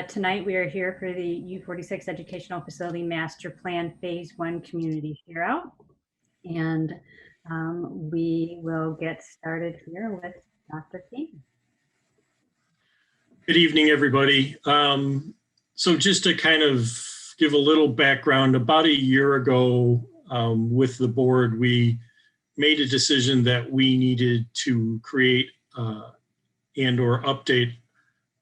Tonight we are here for the U46 Educational Facility Master Plan Phase 1 Community Share Out. And we will get started here with Dr. King. Good evening, everybody. So just to kind of give a little background, about a year ago with the board, we made a decision that we needed to create and or update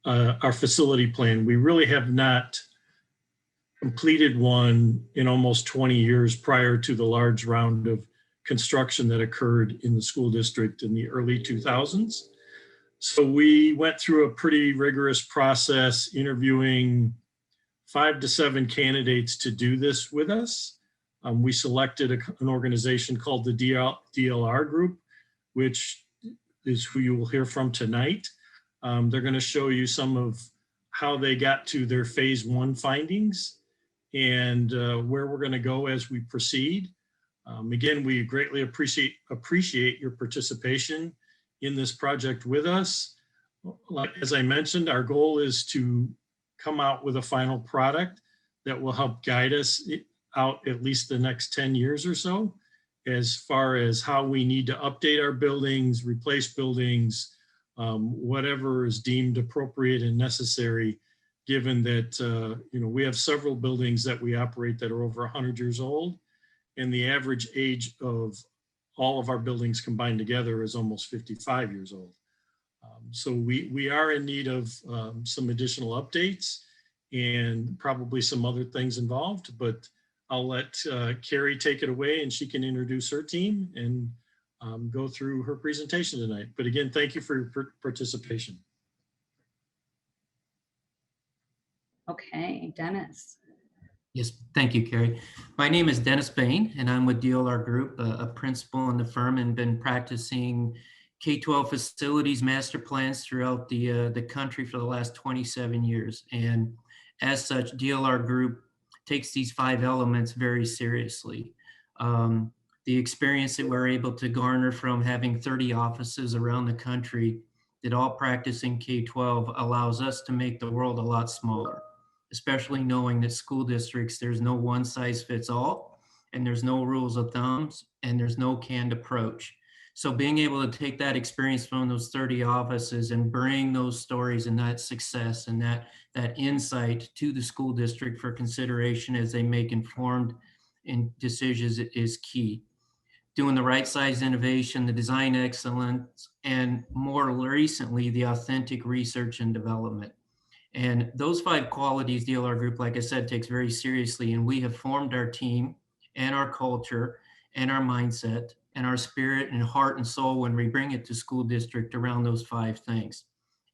our facility plan. We really have not completed one in almost 20 years prior to the large round of construction that occurred in the school district in the early 2000s. So we went through a pretty rigorous process, interviewing 5 to 7 candidates to do this with us. We selected an organization called the DLR Group, which is who you will hear from tonight. They're going to show you some of how they got to their phase 1 findings and where we're going to go as we proceed. Again, we greatly appreciate your participation in this project with us. As I mentioned, our goal is to come out with a final product that will help guide us out at least the next 10 years or so, as far as how we need to update our buildings, replace buildings, whatever is deemed appropriate and necessary, given that we have several buildings that we operate that are over 100 years old, and the average age of all of our buildings combined together is almost 55 years old. So we are in need of some additional updates and probably some other things involved, but I'll let Carrie take it away and she can introduce her team and go through her presentation tonight. But again, thank you for your participation. Okay, Dennis. Yes, thank you, Carrie. My name is Dennis Bain, and I'm with DLR Group, a principal in the firm, and been practicing K-12 facilities master plans throughout the country for the last 27 years. And as such, DLR Group takes these 5 elements very seriously. The experience that we're able to garner from having 30 offices around the country that all practice in K-12 allows us to make the world a lot smaller, especially knowing that school districts, there's no one size fits all, and there's no rules of thumbs, and there's no canned approach. So being able to take that experience from those 30 offices and bring those stories and that success and that insight to the school district for consideration as they make informed decisions is key. Doing the right size innovation, the design excellence, and more recently, the authentic research and development. And those 5 qualities DLR Group, like I said, takes very seriously. And we have formed our team and our culture and our mindset and our spirit and heart and soul when we bring it to school district around those 5 things.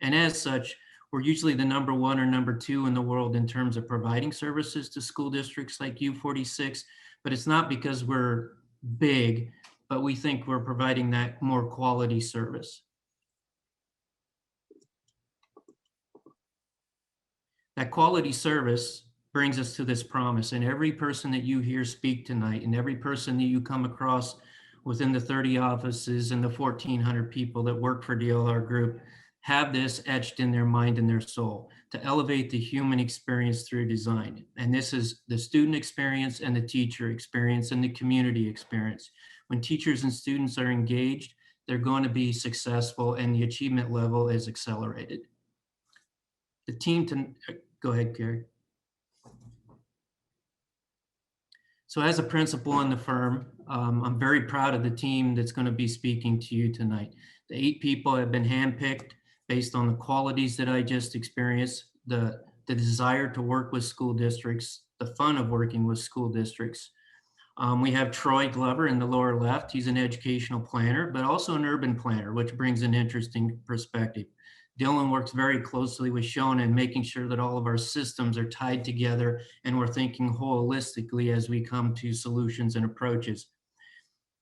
And as such, we're usually the number 1 or number 2 in the world in terms of providing services to school districts like U46, but it's not because we're big, but we think we're providing that more quality service. That quality service brings us to this promise, and every person that you hear speak tonight and every person that you come across within the 30 offices and the 1,400 people that work for DLR Group have this etched in their mind and their soul to elevate the human experience through design. And this is the student experience and the teacher experience and the community experience. When teachers and students are engaged, they're going to be successful and the achievement level is accelerated. The team go ahead, Gary. So as a principal in the firm, I'm very proud of the team that's going to be speaking to you tonight. The 8 people have been handpicked based on the qualities that I just experienced, the desire to work with school districts, the fun of working with school districts. We have Troy Glover in the lower left. He's an educational planner, but also an urban planner, which brings an interesting perspective. Dylan works very closely with Shona in making sure that all of our systems are tied together and we're thinking holistically as we come to solutions and approaches.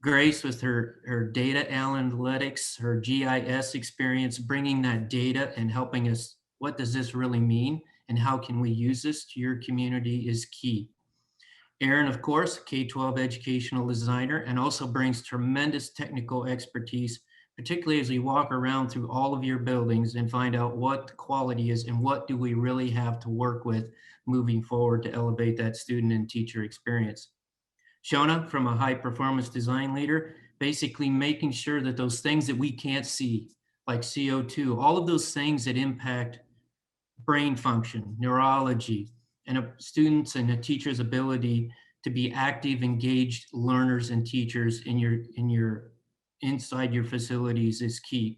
Grace with her data analytics, her GIS experience, bringing that data and helping us, what does this really mean and how can we use this to your community is key. Aaron, of course, K-12 educational designer, and also brings tremendous technical expertise particularly as we walk around through all of your buildings and find out what the quality is and what do we really have to work with moving forward to elevate that student and teacher experience. Shona, from a high performance design leader, basically making sure that those things that we can't see, like CO2, all of those things that impact brain function, neurology, and a student's and a teacher's ability to be active, engaged learners and teachers in your inside your facilities is key.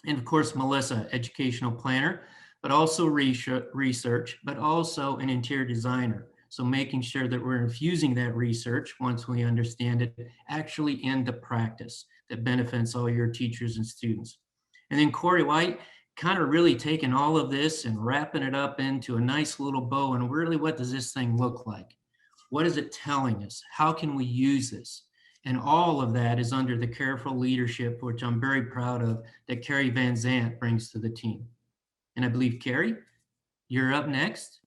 And of course, Melissa, educational planner, but also research, but also an interior designer. So making sure that we're infusing that research, once we understand it, actually into practice that benefits all your teachers and students. And then Corey White, kind of really taking all of this and wrapping it up into a nice little bow. And really, what does this thing look like? What is it telling us? How can we use this? And all of that is under the careful leadership, which I'm very proud of, that Carrie Van Zant brings to the team. And I believe, Carrie, you're up next.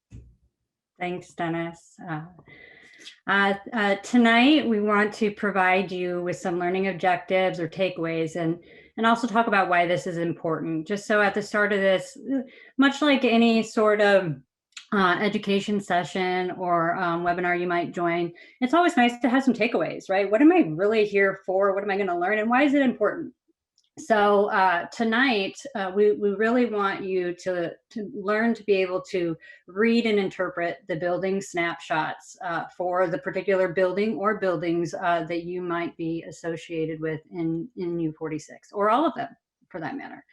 Thanks, Dennis. Tonight, we want to provide you with some learning objectives or takeaways and also talk about why this is important. Just so at the start of this, much like any sort of education session or webinar you might join, it's always nice to have some takeaways, right? What am I really here for? What am I going to learn? And why is it important? So tonight, we really want you to learn to be able to read and interpret the building snapshots for the particular building or buildings that you might be associated with in U46, or all of them for that matter.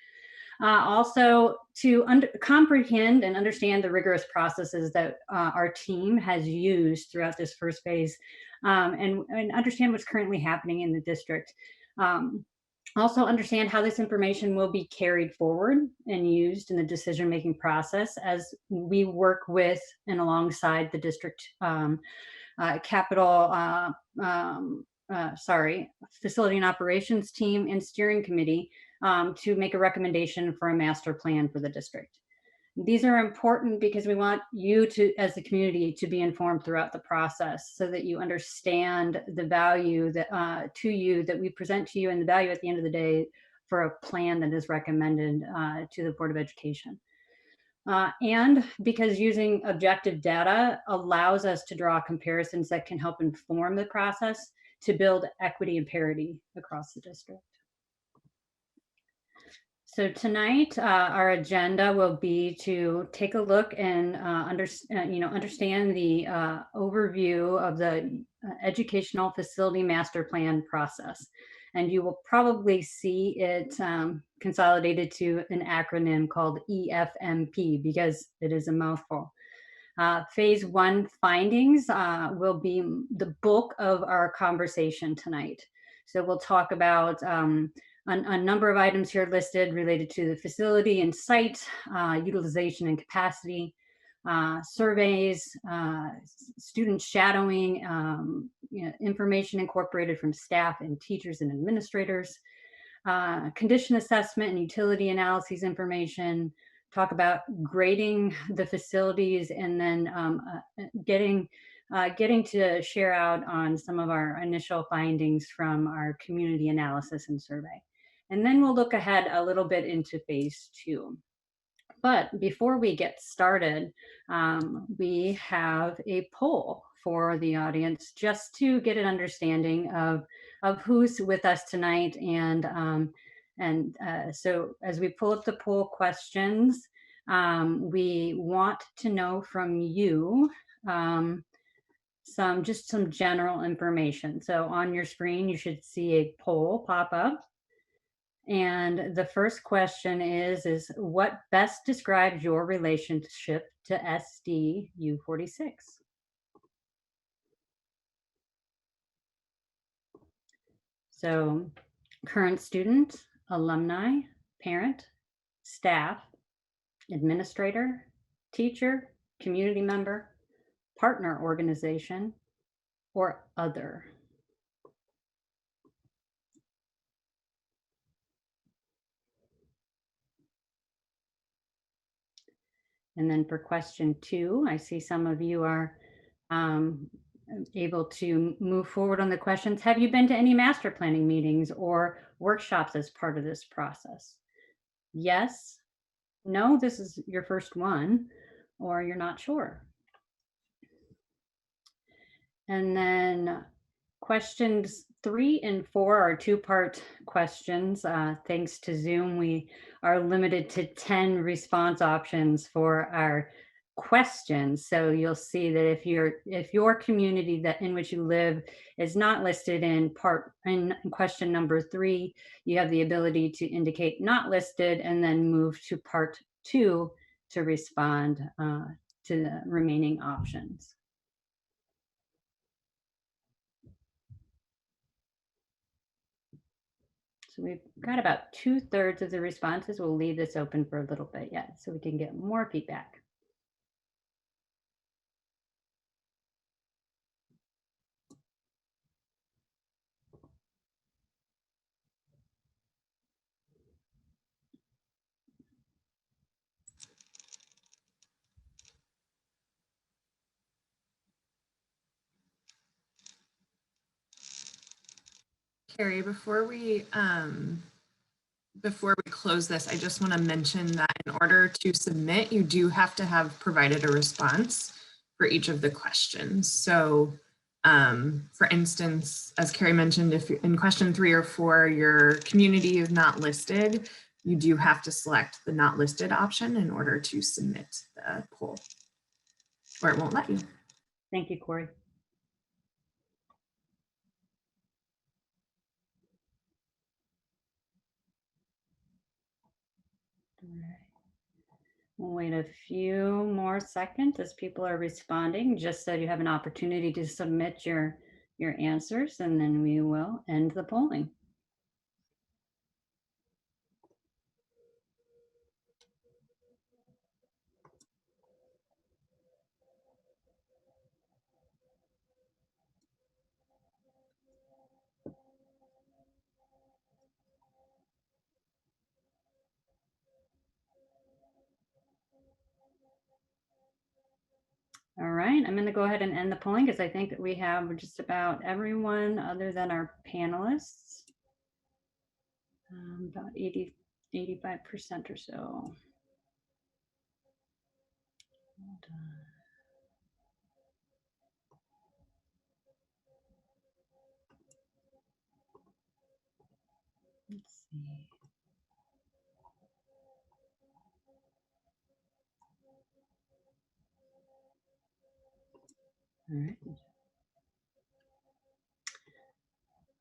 Also to comprehend and understand the rigorous processes that our team has used throughout this first phase, and understand what's currently happening in the district. Also understand how this information will be carried forward and used in the decision-making process as we work with and alongside the district facility and operations team and steering committee to make a recommendation for a master plan for the district. These are important because we want you to, as the community, to be informed throughout the process so that you understand the value that to you that we present to you and the value at the end of the day for a plan that is recommended to the Board of Education. And because using objective data allows us to draw comparisons that can help inform the process to build equity and parity across the district. So tonight, our agenda will be to take a look and understand the overview of the educational facility master plan process. And you will probably see it consolidated to an acronym called EFMP because it is a mouthful. Phase 1 findings will be the bulk of our conversation tonight. So we'll talk about a number of items here listed related to the facility and site, utilization and capacity, surveys, student shadowing, information incorporated from staff and teachers and administrators, condition assessment and utility analyses information, talk about grading the facilities, and then getting to share out on some of our initial findings from our community analysis and survey. And then we'll look ahead a little bit into phase 2. But before we get started, we have a poll for the audience just to get an understanding of who's with us tonight. And so as we pull up the poll questions, we want to know from you some general information. So on your screen, you should see a poll pop up. And the first question is what best describes your relationship to SD U46? So current student, alumni, parent, staff, administrator, teacher, community member, partner organization, or other. And then for question 2, I see some of you are able to move forward on the questions. Have you been to any master planning meetings or workshops as part of this process? Yes, no, this is your first one, or you're not sure. And then questions 3 and 4 are two-part questions. Thanks to Zoom, we are limited to 10 response options for our questions. So you'll see that if your community that in which you live is not listed in question number 3, you have the ability to indicate not listed and then move to part 2 to respond to the remaining options. So we've got about 2/3 of the responses. We'll leave this open for a little bit yet so we can get more feedback. Carrie, before we close this, I just want to mention that in order to submit, you do have to have provided a response for each of the questions. So for instance, as Carrie mentioned, if in question 3 or 4, your community is not listed, you do have to select the not listed option in order to submit the poll, or it won't let you. Thank you, Corey. All right. We'll wait a few more seconds as people are responding, just so you have an opportunity to submit your answers, and then we will end the polling. All right, I'm going to go ahead and end the polling because I think we have just about everyone other than our panelists. About 85% or so. Hold on. Let's see. All right.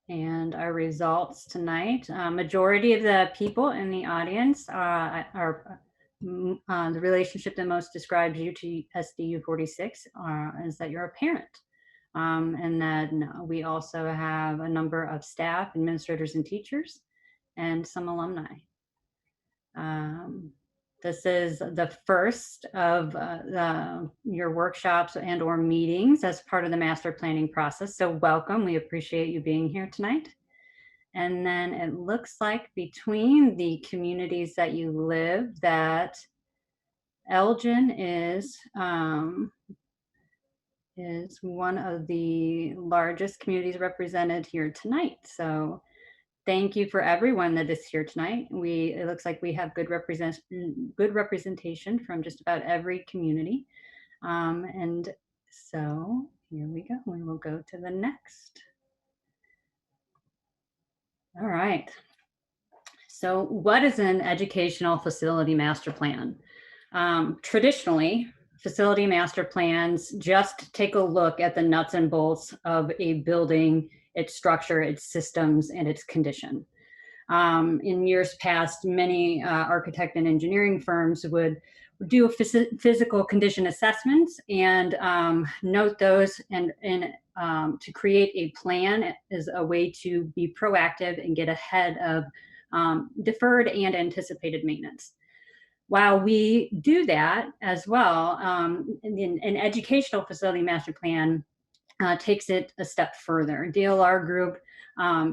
And our results tonight, majority of the people in the audience are the relationship that most describes you to SDU 46 is that you're a parent. And then we also have a number of staff, administrators, and teachers, and some alumni. This is the first of your workshops and or meetings as part of the master planning process. So welcome, we appreciate you being here tonight. And then it looks like between the communities that you live that Elgin is one of the largest communities represented here tonight. So thank you for everyone that is here tonight. It looks like we have good representation from just about every community. And so here we go. We will go to the next. All right. So what is an educational facility master plan? Traditionally, facility master plans just take a look at the nuts and bolts of a building, its structure, its systems, and its condition. In years past, many architect and engineering firms would do physical condition assessments and note those and to create a plan is a way to be proactive and get ahead of deferred and anticipated maintenance. While we do that as well, an educational facility master plan takes it a step further. DLR Group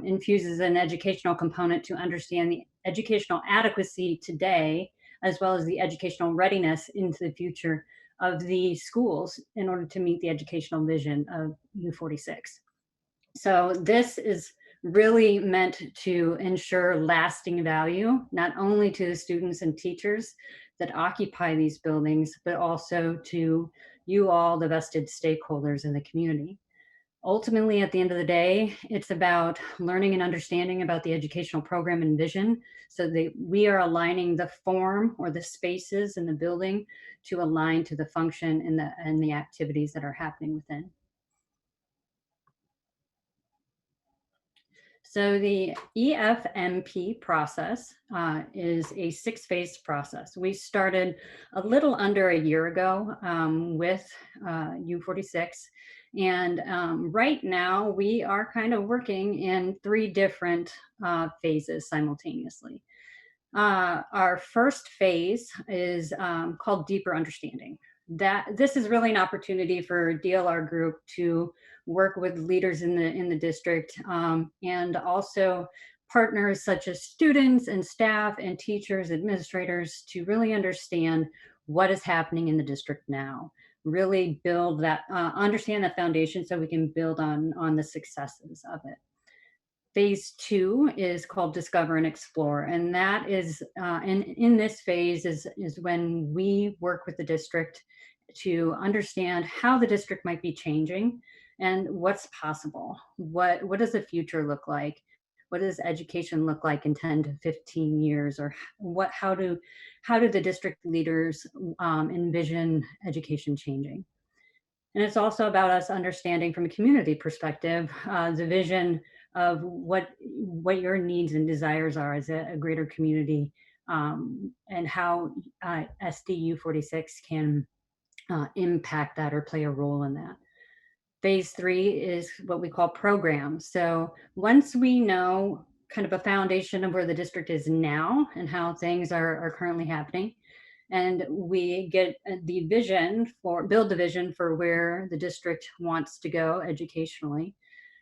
infuses an educational component to understand the educational adequacy today, as well as the educational readiness into the future of the schools in order to meet the educational vision of U46. So this is really meant to ensure lasting value, not only to the students and teachers that occupy these buildings, but also to you all, the vested stakeholders in the community. Ultimately, at the end of the day, it's about learning and understanding about the educational program and vision so that we are aligning the form or the spaces in the building to align to the function and the activities that are happening within. So the EFMP process is a 6-phase process. We started a little under a year ago with U46. And right now we are kind of working in 3 different phases simultaneously. Our first phase is called Deeper Understanding. This is really an opportunity for DLR Group to work with leaders in the district and also partners such as students and staff and teachers, administrators, to really understand what is happening in the district now. Really build that, understand that foundation so we can build on the successes of it. Phase 2 is called Discover and Explore, and that is, and in this phase is when we work with the district to understand how the district might be changing and what's possible. What does the future look like? What does education look like in 10 to 15 years? Or how do the district leaders envision education changing? And it's also about us understanding from a community perspective the vision of what your needs and desires are as a greater community, and how SDU 46 can impact that or play a role in that. Phase 3 is what we call programs. So once we know kind of a foundation of where the district is now and how things are currently happening, and we get the vision build the vision for where the district wants to go educationally,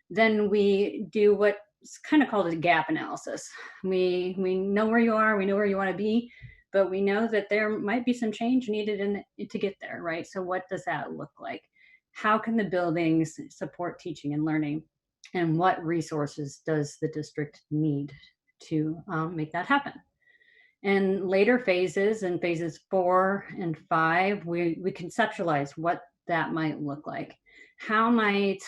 then we do what's kind of called a gap analysis. We know where you are, we know where you want to be, but we know that there might be some change needed to get there, right? So what does that look like? How can the buildings support teaching and learning? And what resources does the district need to make that happen? In later phases, in phases 4 and 5, we conceptualize what that might look like. How might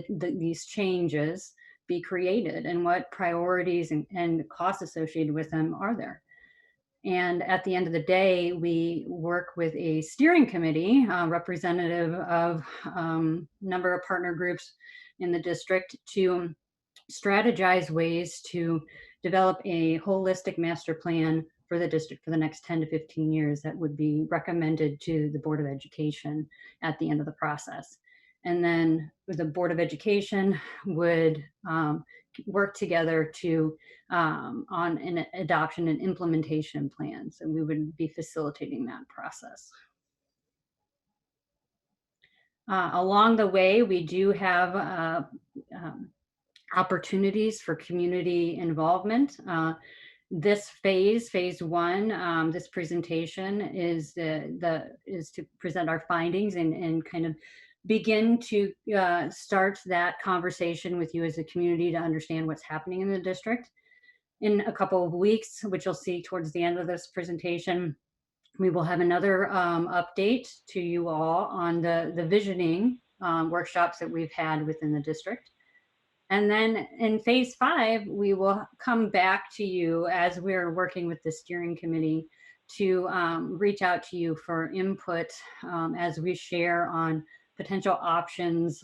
these changes be created, and what priorities and costs associated with them are there? And at the end of the day, we work with a steering committee, representative of a number of partner groups in the district, to strategize ways to develop a holistic master plan for the district for the next 10 to 15 years that would be recommended to the Board of Education at the end of the process. And then the Board of Education would work together to on an adoption and implementation plan. So we would be facilitating that process. Along the way, we do have opportunities for community involvement. This phase 1, this presentation is to present our findings and kind of begin to start that conversation with you as a community to understand what's happening in the district. In a couple of weeks, which you'll see towards the end of this presentation, we will have another update to you all on the visioning workshops that we've had within the district. And then in phase 5, we will come back to you as we're working with the steering committee to reach out to you for input as we share on potential options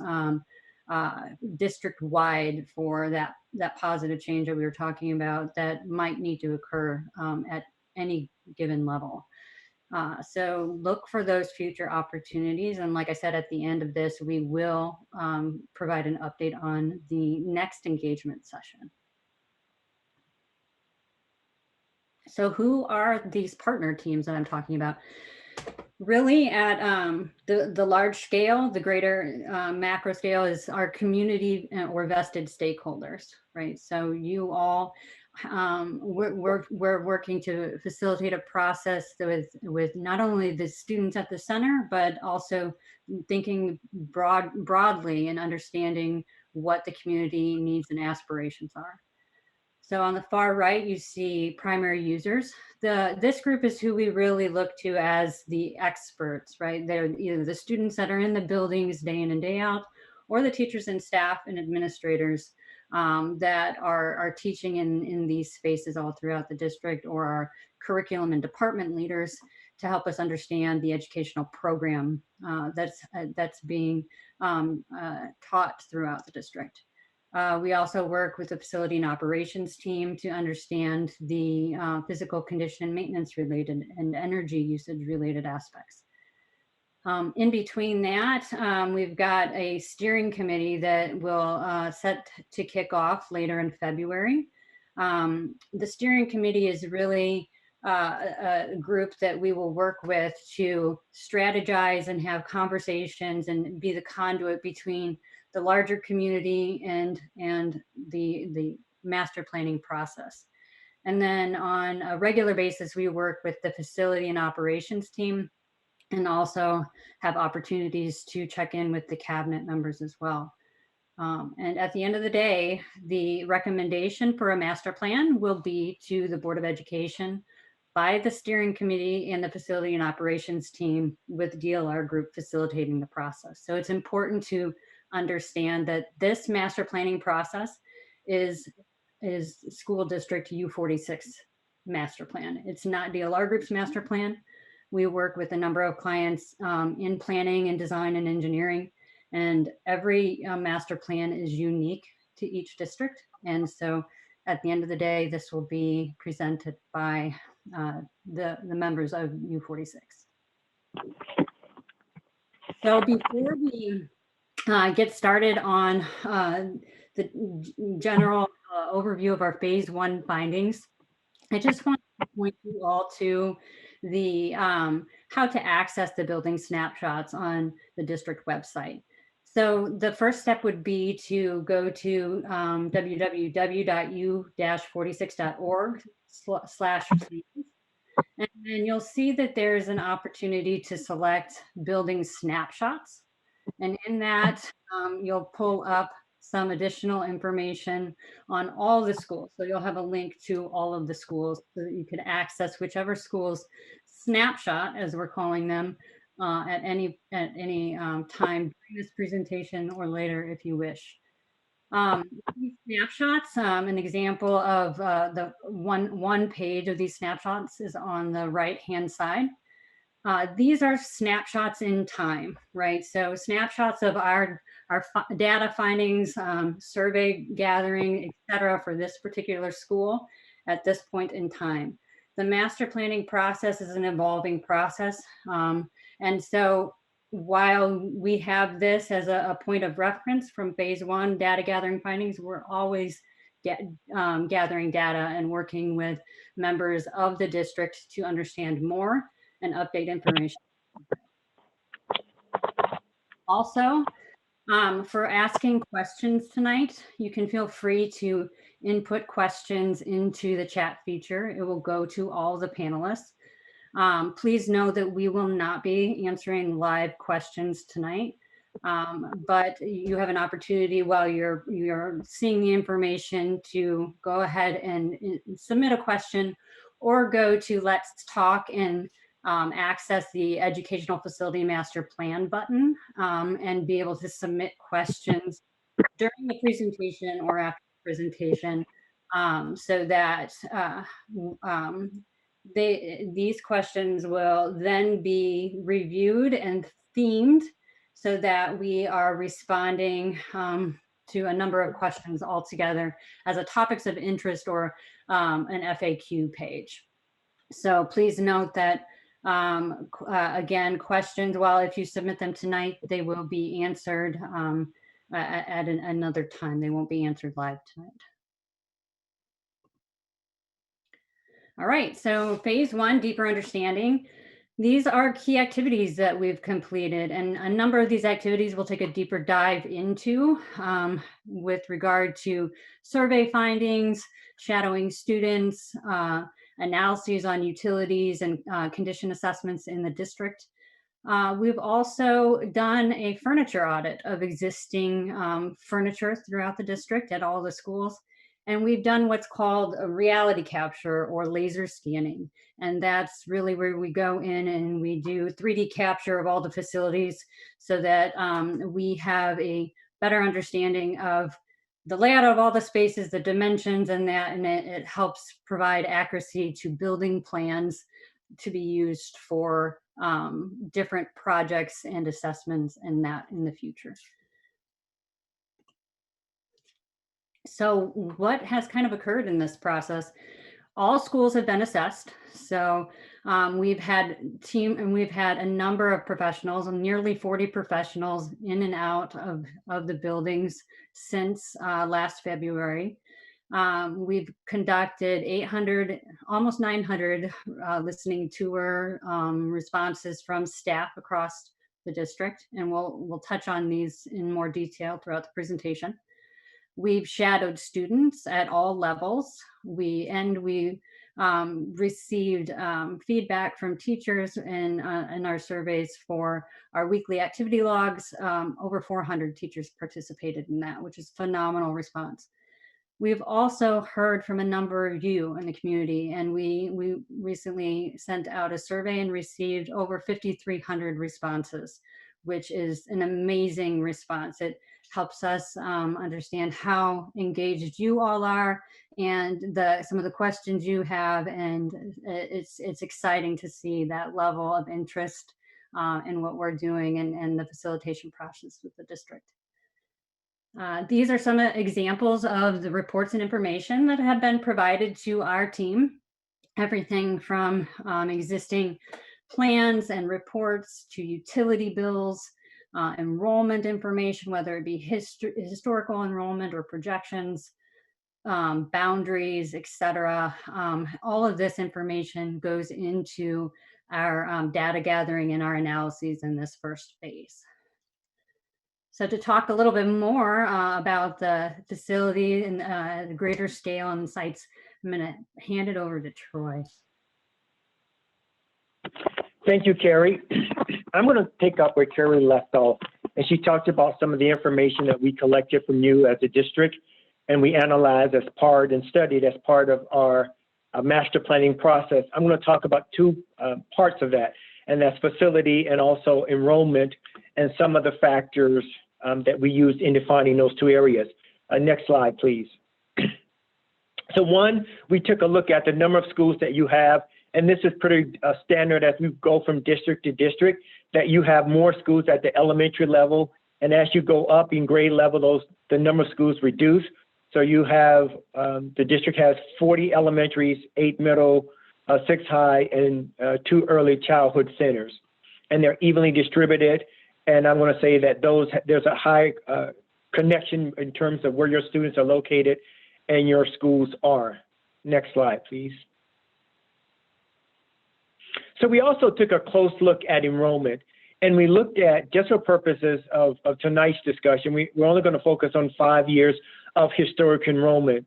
district-wide for that positive change that we were talking about that might need to occur at any given level. So look for those future opportunities. And like I said, at the end of this, we will provide an update on the next engagement session. So who are these partner teams that I'm talking about? Really at the large scale, the greater macro scale is our community or vested stakeholders, right? So you all we're working to facilitate a process with not only the students at the center, but also thinking broadly and understanding what the community needs and aspirations are. So on the far right, you see primary users. This group is who we really look to as the experts, right? They're either the students that are in the buildings day in and day out, or the teachers and staff and administrators that are teaching in these spaces all throughout the district, or our curriculum and department leaders to help us understand the educational program that's being taught throughout the district. We also work with the facility and operations team to understand the physical condition maintenance related and energy usage related aspects. In between that, we've got a steering committee that will set to kick off later in February. The steering committee is really a group that we will work with to strategize and have conversations and be the conduit between the larger community and the master planning process. And then on a regular basis, we work with the facility and operations team, and also have opportunities to check in with the cabinet members as well. And at the end of the day, the recommendation for a master plan will be to the Board of Education by the steering committee and the facility and operations team, with DLR Group facilitating the process. So it's important to understand that this master planning process is school district U46 master plan. It's not DLR Group's master plan. We work with a number of clients in planning and design and engineering, and every master plan is unique to each district. And so at the end of the day, this will be presented by the members of U46. So before we get started on the general overview of our phase 1 findings, I just want to point you all to the how to access the building snapshots on the district website. So the first step would be to go to www.u-46.org/plans, and then you'll see that there's an opportunity to select building snapshots. And in that, you'll pull up some additional information on all the schools. So you'll have a link to all of the schools so that you can access whichever school's snapshot, as we're calling them, at any time during this presentation or later if you wish. These snapshots, an example of the one page of these snapshots is on the right-hand side. These are snapshots in time, right? So snapshots of our data findings, survey gathering, et cetera, for this particular school at this point in time. The master planning process is an evolving process. And so while we have this as a point of reference from phase 1 data gathering findings, we're always gathering data and working with members of the district to understand more and update information. Also, for asking questions tonight, you can feel free to input questions into the chat feature. It will go to all the panelists. Please know that we will not be answering live questions tonight, but you have an opportunity while you're seeing the information to go ahead and submit a question, or go to Let's Talk and access the Educational Facility Master Plan button and be able to submit questions during the presentation or after the presentation, so that these questions will then be reviewed and themed so that we are responding to a number of questions all together as a topics of interest or an FAQ page. So please note that again, questions, well, if you submit them tonight, they will be answered at another time. They won't be answered live tonight. All right, so phase 1, deeper understanding. These are key activities that we've completed, and a number of these activities we'll take a deeper dive into with regard to survey findings, shadowing students, analyses on utilities and condition assessments in the district. We've also done a furniture audit of existing furniture throughout the district at all the schools. And we've done what's called a reality capture or laser scanning. And that's really where we go in and we do 3D capture of all the facilities so that we have a better understanding of the layout of all the spaces, the dimensions, and it helps provide accuracy to building plans to be used for different projects and assessments and that in the future. So what has kind of occurred in this process? All schools have been assessed. So we've had a number of professionals, nearly 40 professionals in and out of the buildings since last February. We've conducted 800, almost 900 listening tour responses from staff across the district, and we'll touch on these in more detail throughout the presentation. We've shadowed students at all levels. We received feedback from teachers in our surveys for our weekly activity logs. Over 400 teachers participated in that, which is a phenomenal response. We've also heard from a number of you in the community, and we recently sent out a survey and received over 5,300 responses, which is an amazing response. It helps us understand how engaged you all are and some of the questions you have, and it's exciting to see that level of interest in what we're doing and the facilitation process with the district. These are some examples of the reports and information that have been provided to our team. Everything from existing plans and reports to utility bills, enrollment information, whether it be historical enrollment or projections, boundaries, etc. All of this information goes into our data gathering and our analyses in this first phase. So to talk a little bit more about the facility and the greater scale and sites, I'm going to hand it over to Troy. Thank you, Carrie. I'm going to pick up where Carrie left off, and she talked about some of the information that we collected from you as a district, and we analyzed as part and studied as part of our master planning process. I'm going to talk about two parts of that, and that's facility and also enrollment and some of the factors that we used in defining those two areas. Next slide, please. So one, we took a look at the number of schools that you have, and this is pretty standard as we go from district to district, that you have more schools at the elementary level, and as you go up in grade level, the number of schools reduce. So you have, the district has 40 elementaries, 8 middle, 6 high, and 2 early childhood centers, and they're evenly distributed. And I'm going to say that there's a high connection in terms of where your students are located and your schools are. Next slide, please. So we also took a close look at enrollment, and we looked at, just for purposes of tonight's discussion, we're only going to focus on 5 years of historic enrollment.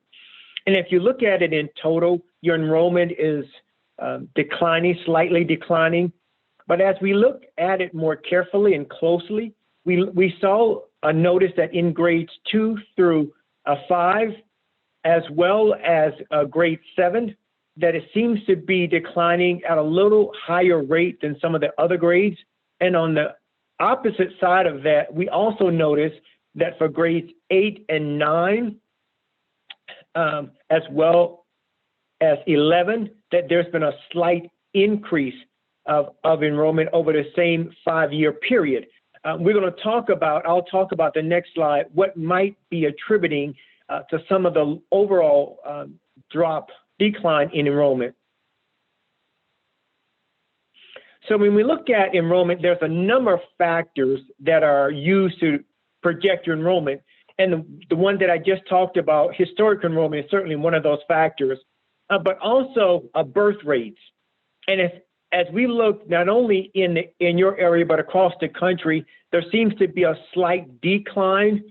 And if you look at it in total, your enrollment is declining, slightly declining. But as we look at it more carefully and closely, we saw a notice that in grades 2 through 5, as well as grade 7, that it seems to be declining at a little higher rate than some of the other grades. And on the opposite side of that, we also noticed that for grades 8 and 9, as well as 11, that there's been a slight increase of enrollment over the same 5-year period. We're going to talk about, I'll talk about the next slide, what might be attributing to some of the overall decline in enrollment. So when we look at enrollment, there's a number of factors that are used to project your enrollment. And the one that I just talked about, historic enrollment, is certainly one of those factors, but also birth rates. And as we look not only in your area, but across the country, there seems to be a slight decline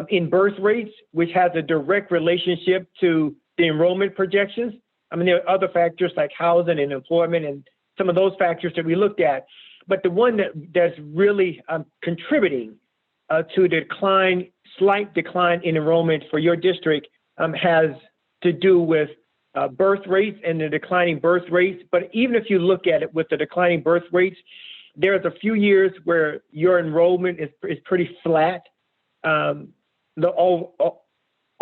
in birth rates, which has a direct relationship to the enrollment projections. I mean, there are other factors like housing and employment and some of those factors that we looked at. But the one that's really contributing to the slight decline in enrollment for your district has to do with birth rates and the declining birth rates. But even if you look at it with the declining birth rates, there's a few years where your enrollment is pretty flat.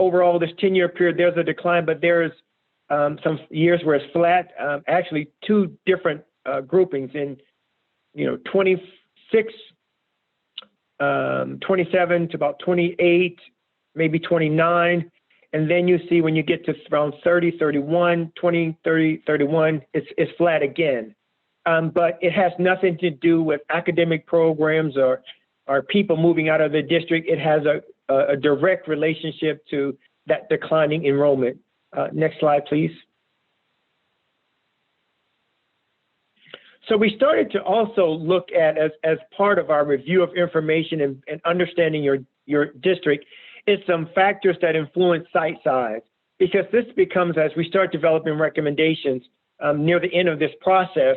Overall, this 10-year period, there's a decline, but there's some years where it's flat. Actually, two different groupings in 26, 27 to about 28, maybe 29. And then you see when you get to around 30, 31, 20, 30, 31, it's flat again. But it has nothing to do with academic programs or people moving out of the district. It has a direct relationship to that declining enrollment. Next slide, please. So we started to also look at, as part of our review of information and understanding your district, is some factors that influence site size, because this becomes, as we start developing recommendations near the end of this process,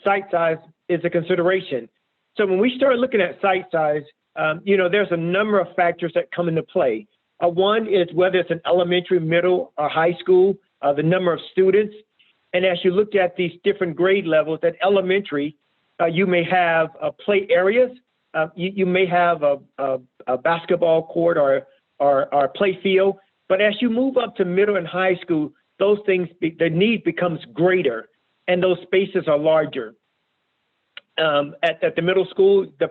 site size is a consideration. So when we start looking at site size, there's a number of factors that come into play. One is whether it's an elementary, middle, or high school, the number of students. And as you looked at these different grade levels, at elementary, you may have play areas. You may have a basketball court or play field. But as you move up to middle and high school, those things, the need becomes greater, and those spaces are larger. At the middle school, the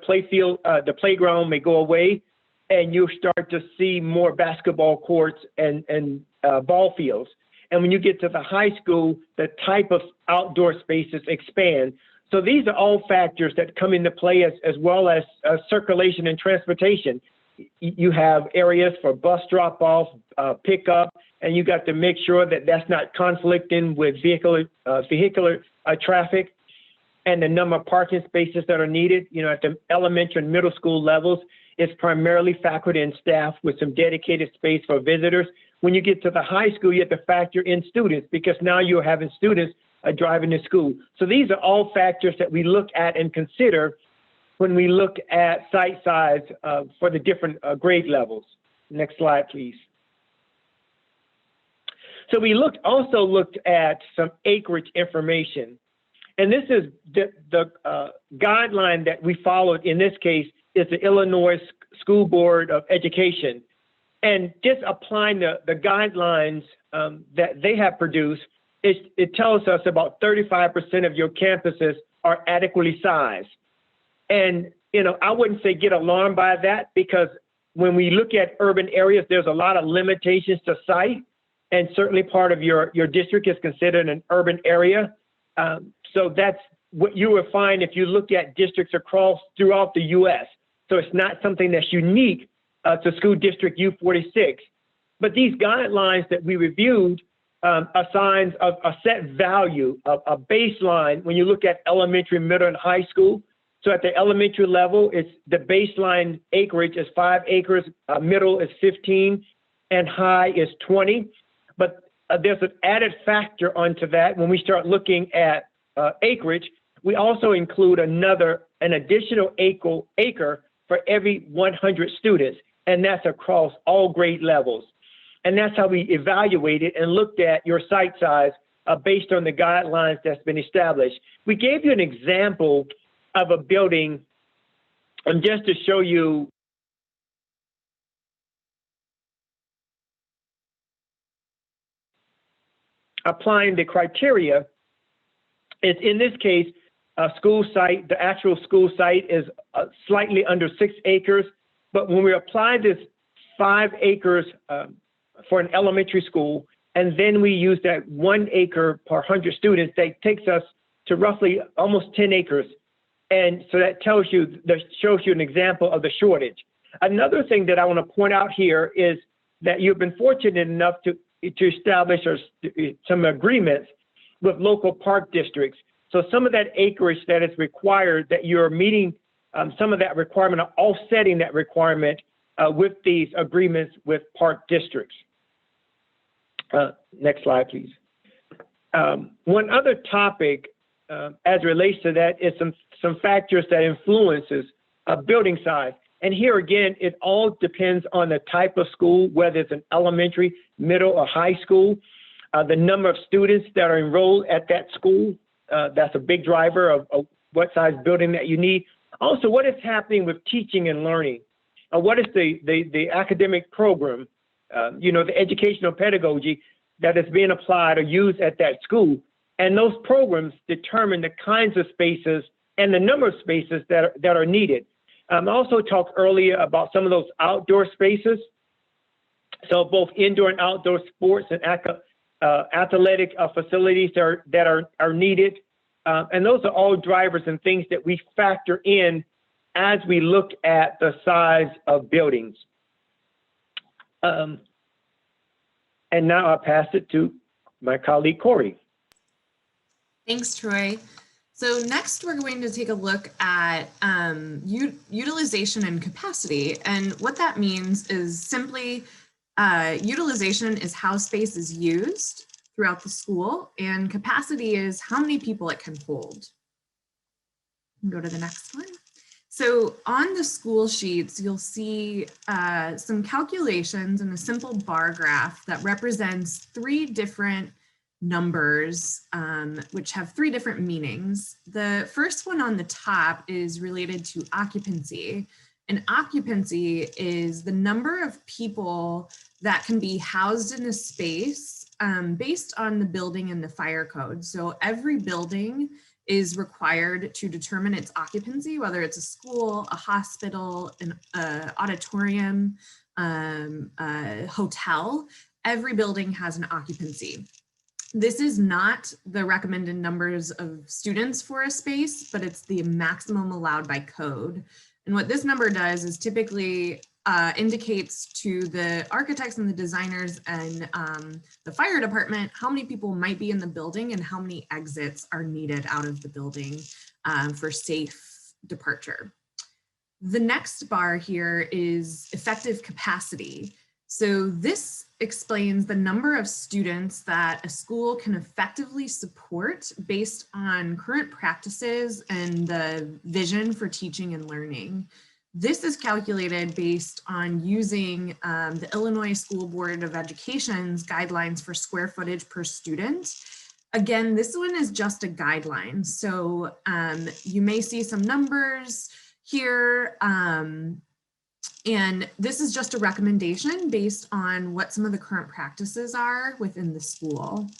playground may go away, and you start to see more basketball courts and ball fields. And when you get to the high school, the type of outdoor spaces expand. So these are all factors that come into play, as well as circulation and transportation. You have areas for bus drop-off, pickup, and you got to make sure that that's not conflicting with vehicular traffic, and the number of parking spaces that are needed. At the elementary and middle school levels, it's primarily faculty and staff with some dedicated space for visitors. When you get to the high school, you have to factor in students, because now you're having students driving to school. So these are all factors that we look at and consider when we look at site size for the different grade levels. Next slide, please. So we also looked at some acreage information. And this is the guideline that we followed in this case is the Illinois School Board of Education. And just applying the guidelines that they have produced, it tells us about 35% of your campuses are adequately sized. And, I wouldn't say get alarmed by that, because when we look at urban areas, there's a lot of limitations to site. And certainly part of your district is considered an urban area. So that's what you will find if you look at districts throughout the U.S. So it's not something that's unique to School District U46. But these guidelines that we reviewed assigns a set value, a baseline when you look at elementary, middle, and high school. So at the elementary level, it's the baseline acreage is 5 acres, middle is 15, and high is 20. But there's an added factor onto that. When we start looking at acreage, we also include an additional acre for every 100 students, and that's across all grade levels. And that's how we evaluated and looked at your site size based on the guidelines that's been established. We gave you an example of a building, and just to show you applying the criteria, is in this case, a school site, the actual school site is slightly under 6 acres. But when we apply this 5 acres for an elementary school, and then we use that 1 acre per 100 students, that takes us to roughly almost 10 acres. And so that shows you an example of the shortage. Another thing that I want to point out here is that you've been fortunate enough to establish some agreements with local park districts. So some of that acreage that is required, that you're meeting some of that requirement, or offsetting that requirement with these agreements with park districts. Next slide, please. One other topic as it relates to that is some factors that influences building size. And here again, it all depends on the type of school, whether it's an elementary, middle, or high school, the number of students that are enrolled at that school. That's a big driver of what size building that you need. Also, what is happening with teaching and learning? What is the academic program, the educational pedagogy that is being applied or used at that school? And those programs determine the kinds of spaces and the number of spaces that are needed. I also talked earlier about some of those outdoor spaces. So both indoor and outdoor sports and athletic facilities that are needed. And those are all drivers and things that we factor in as we look at the size of buildings. And now I'll pass it to my colleague, Corey. Thanks, Troy. So next we're going to take a look at utilization and capacity. And what that means is simply utilization is how space is used throughout the school, and capacity is how many people it can hold. Go to the next one. So on the school sheets, you'll see some calculations and a simple bar graph that represents three different numbers, which have three different meanings. The first one on the top is related to occupancy. And occupancy is the number of people that can be housed in a space based on the building and the fire code. So every building is required to determine its occupancy, whether it's a school, a hospital, an auditorium, a hotel. Every building has an occupancy. This is not the recommended numbers of students for a space, but it's the maximum allowed by code. And what this number does is typically indicates to the architects and the designers and the fire department how many people might be in the building and how many exits are needed out of the building for safe departure. The next bar here is effective capacity. So this explains the number of students that a school can effectively support based on current practices and the vision for teaching and learning. This is calculated based on using the Illinois School Board of Education's guidelines for square footage per student. Again, this one is just a guideline. So you may see some numbers here, and this is just a recommendation based on what some of the current practices are within the school.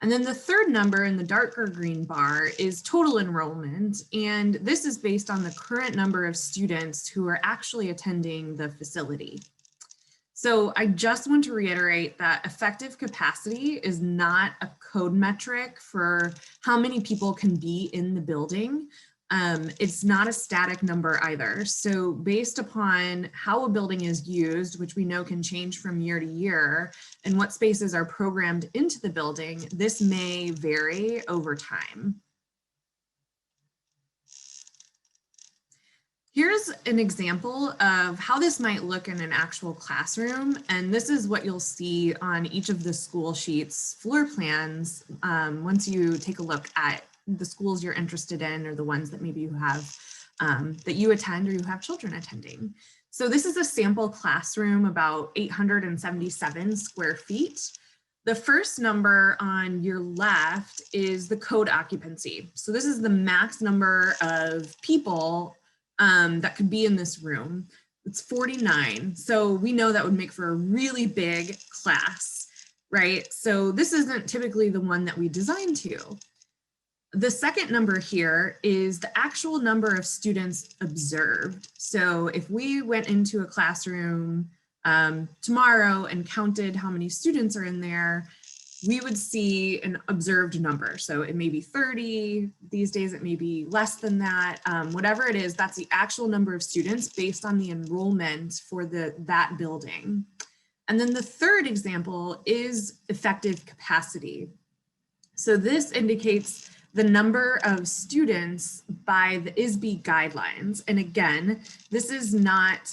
And then the third number in the darker green bar is total enrollment. And this is based on the current number of students who are actually attending the facility. So I just want to reiterate that effective capacity is not a code metric for how many people can be in the building. It's not a static number either. So based upon how a building is used, which we know can change from year to year, and what spaces are programmed into the building, this may vary over time. Here's an example of how this might look in an actual classroom. And this is what you'll see on each of the school sheets floor plans once you take a look at the schools you're interested in, or the ones that maybe you have that you attend or you have children attending. So this is a sample classroom, about 877 square feet. The first number on your left is the code occupancy. So this is the max number of people that could be in this room. It's 49. So we know that would make for a really big class, right? So this isn't typically the one that we designed to. The second number here is the actual number of students observed. So if we went into a classroom tomorrow and counted how many students are in there, we would see an observed number. So it may be 30, these days it may be less than that. Whatever it is, that's the actual number of students based on the enrollment for that building. And then the third example is effective capacity. So this indicates the number of students by the ISB guidelines. And again, this is not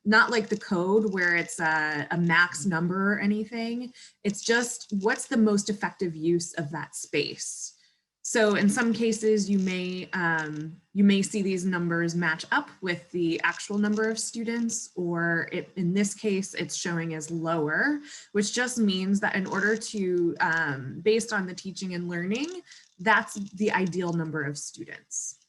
not like the code where it's a max number or anything. It's just what's the most effective use of that space. So in some cases, you may see these numbers match up with the actual number of students, or in this case, it's showing as lower, which just means that in order to, based on the teaching and learning, that's the ideal number of students.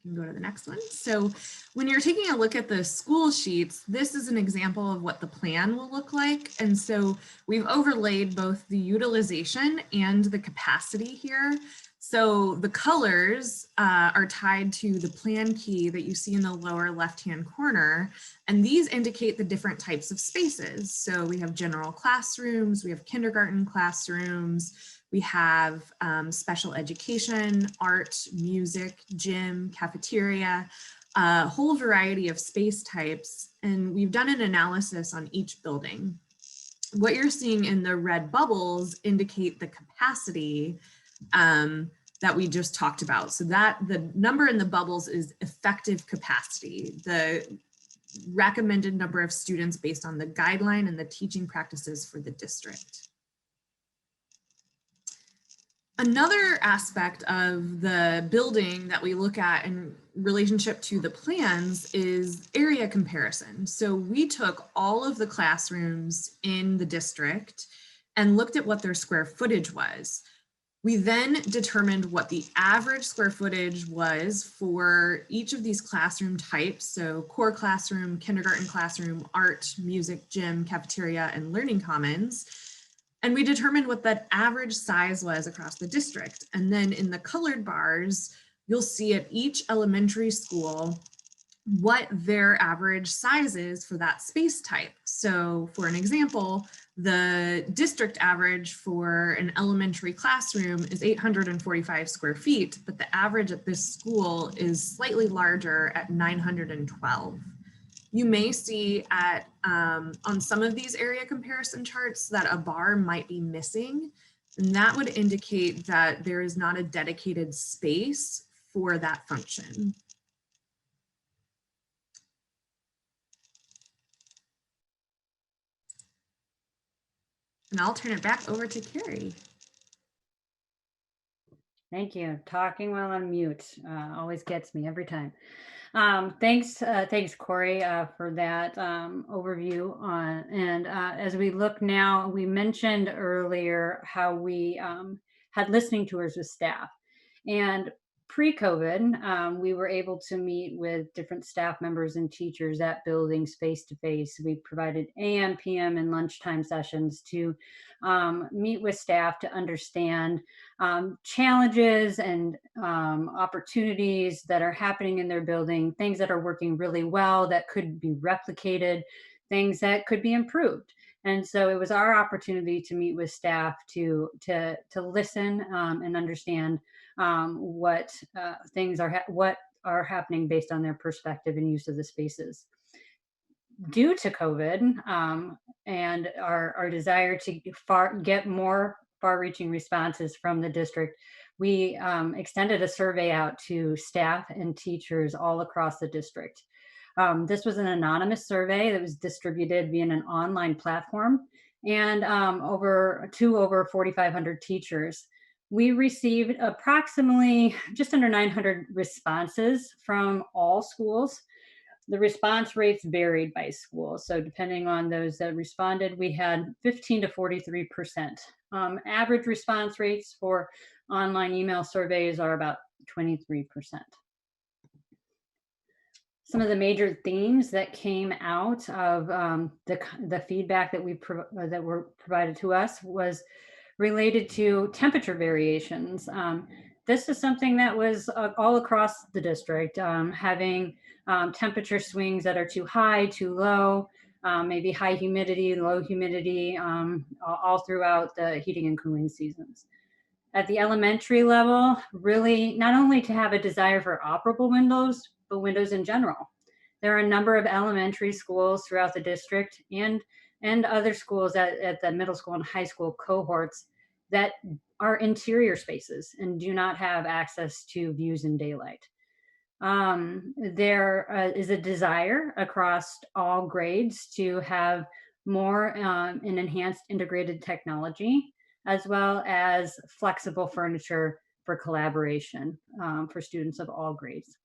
You can go to the next one. So when you're taking a look at the school sheets, this is an example of what the plan will look like. And so we've overlaid both the utilization and the capacity here. So the colors are tied to the plan key that you see in the lower left-hand corner. And these indicate the different types of spaces. So we have general classrooms, we have kindergarten classrooms, we have special education, art, music, gym, cafeteria, a whole variety of space types. And we've done an analysis on each building. What you're seeing in the red bubbles indicate the capacity that we just talked about. So that the number in the bubbles is effective capacity, the recommended number of students based on the guideline and the teaching practices for the district. Another aspect of the building that we look at in relationship to the plans is area comparison. So we took all of the classrooms in the district and looked at what their square footage was. We then determined what the average square footage was for each of these classroom types. So core classroom, kindergarten classroom, art, music, gym, cafeteria, and learning commons. And we determined what that average size was across the district. And then in the colored bars, you'll see at each elementary school what their average size is for that space type. So for an example, the district average for an elementary classroom is 845 square feet, but the average at this school is slightly larger at 912. You may see at on some of these area comparison charts that a bar might be missing, and that would indicate that there is not a dedicated space for that function. And I'll turn it back over to Carrie. Thank you. Talking while on mute always gets me every time. Thanks, Corey, for that overview. And as we look now, we mentioned earlier how we had listening tours with staff. And pre-COVID, we were able to meet with different staff members and teachers at buildings face-to-face. We provided AM, PM, and lunchtime sessions to meet with staff to understand challenges and opportunities that are happening in their building, things that are working really well that could be replicated, things that could be improved. And so it was our opportunity to meet with staff to listen and understand what things are happening based on their perspective and use of the spaces. Due to COVID and our desire to get more far-reaching responses from the district, we extended a survey out to staff and teachers all across the district. This was an anonymous survey that was distributed via an online platform, and over 4,500 teachers. We received approximately just under 900 responses from all schools. The response rates varied by school. So depending on those that responded, we had 15 to 43%. Average response rates for online email surveys are about 23%. Some of the major themes that came out of the feedback that were provided to us was related to temperature variations. This is something that was all across the district, having temperature swings that are too high, too low, maybe high humidity, low humidity, all throughout the heating and cooling seasons. At the elementary level, really not only to have a desire for operable windows, but windows in general. There are a number of elementary schools throughout the district and other schools at the middle school and high school cohorts that are interior spaces and do not have access to views in daylight. There is a desire across all grades to have more and enhanced integrated technology, as well as flexible furniture for collaboration for students of all grades.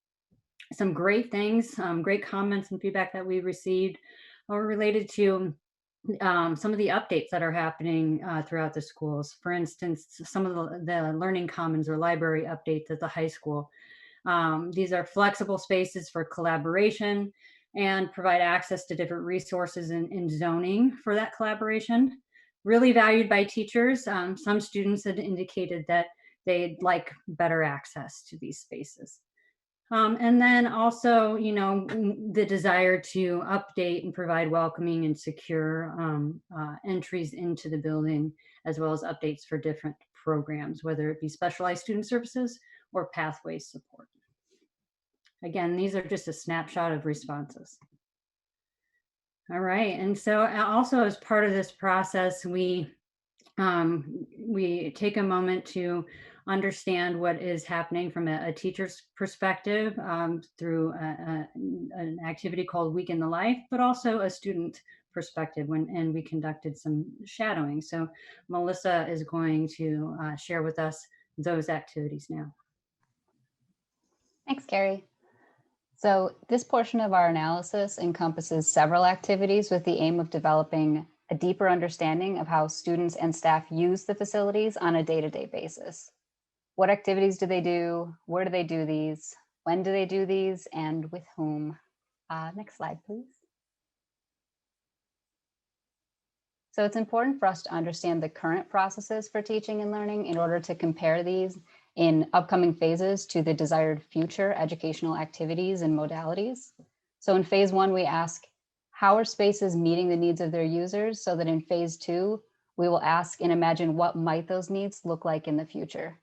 Some great things, great comments and feedback that we received are related to some of the updates that are happening throughout the schools. For instance, some of the learning commons or library updates at the high school. These are flexible spaces for collaboration and provide access to different resources and zoning for that collaboration. Really valued by teachers. Some students had indicated that they'd like better access to these spaces. And then also, you know, the desire to update and provide welcoming and secure entries into the building, as well as updates for different programs, whether it be specialized student services or pathway support. Again, these are just a snapshot of responses. All right, and so also as part of this process, we take a moment to understand what is happening from a teacher's perspective through an activity called Week in the Life, but also a student perspective and we conducted some shadowing. So Melissa is going to share with us those activities now. Thanks, Carrie. So this portion of our analysis encompasses several activities with the aim of developing a deeper understanding of how students and staff use the facilities on a day-to-day basis. What activities do they do? Where do they do these? When do they do these? And with whom? Next slide, please. So it's important for us to understand the current processes for teaching and learning in order to compare these in upcoming phases to the desired future educational activities and modalities. So in phase 1, we ask, how are spaces meeting the needs of their users? So that in phase 2, we will ask and imagine what might those needs look like in the future.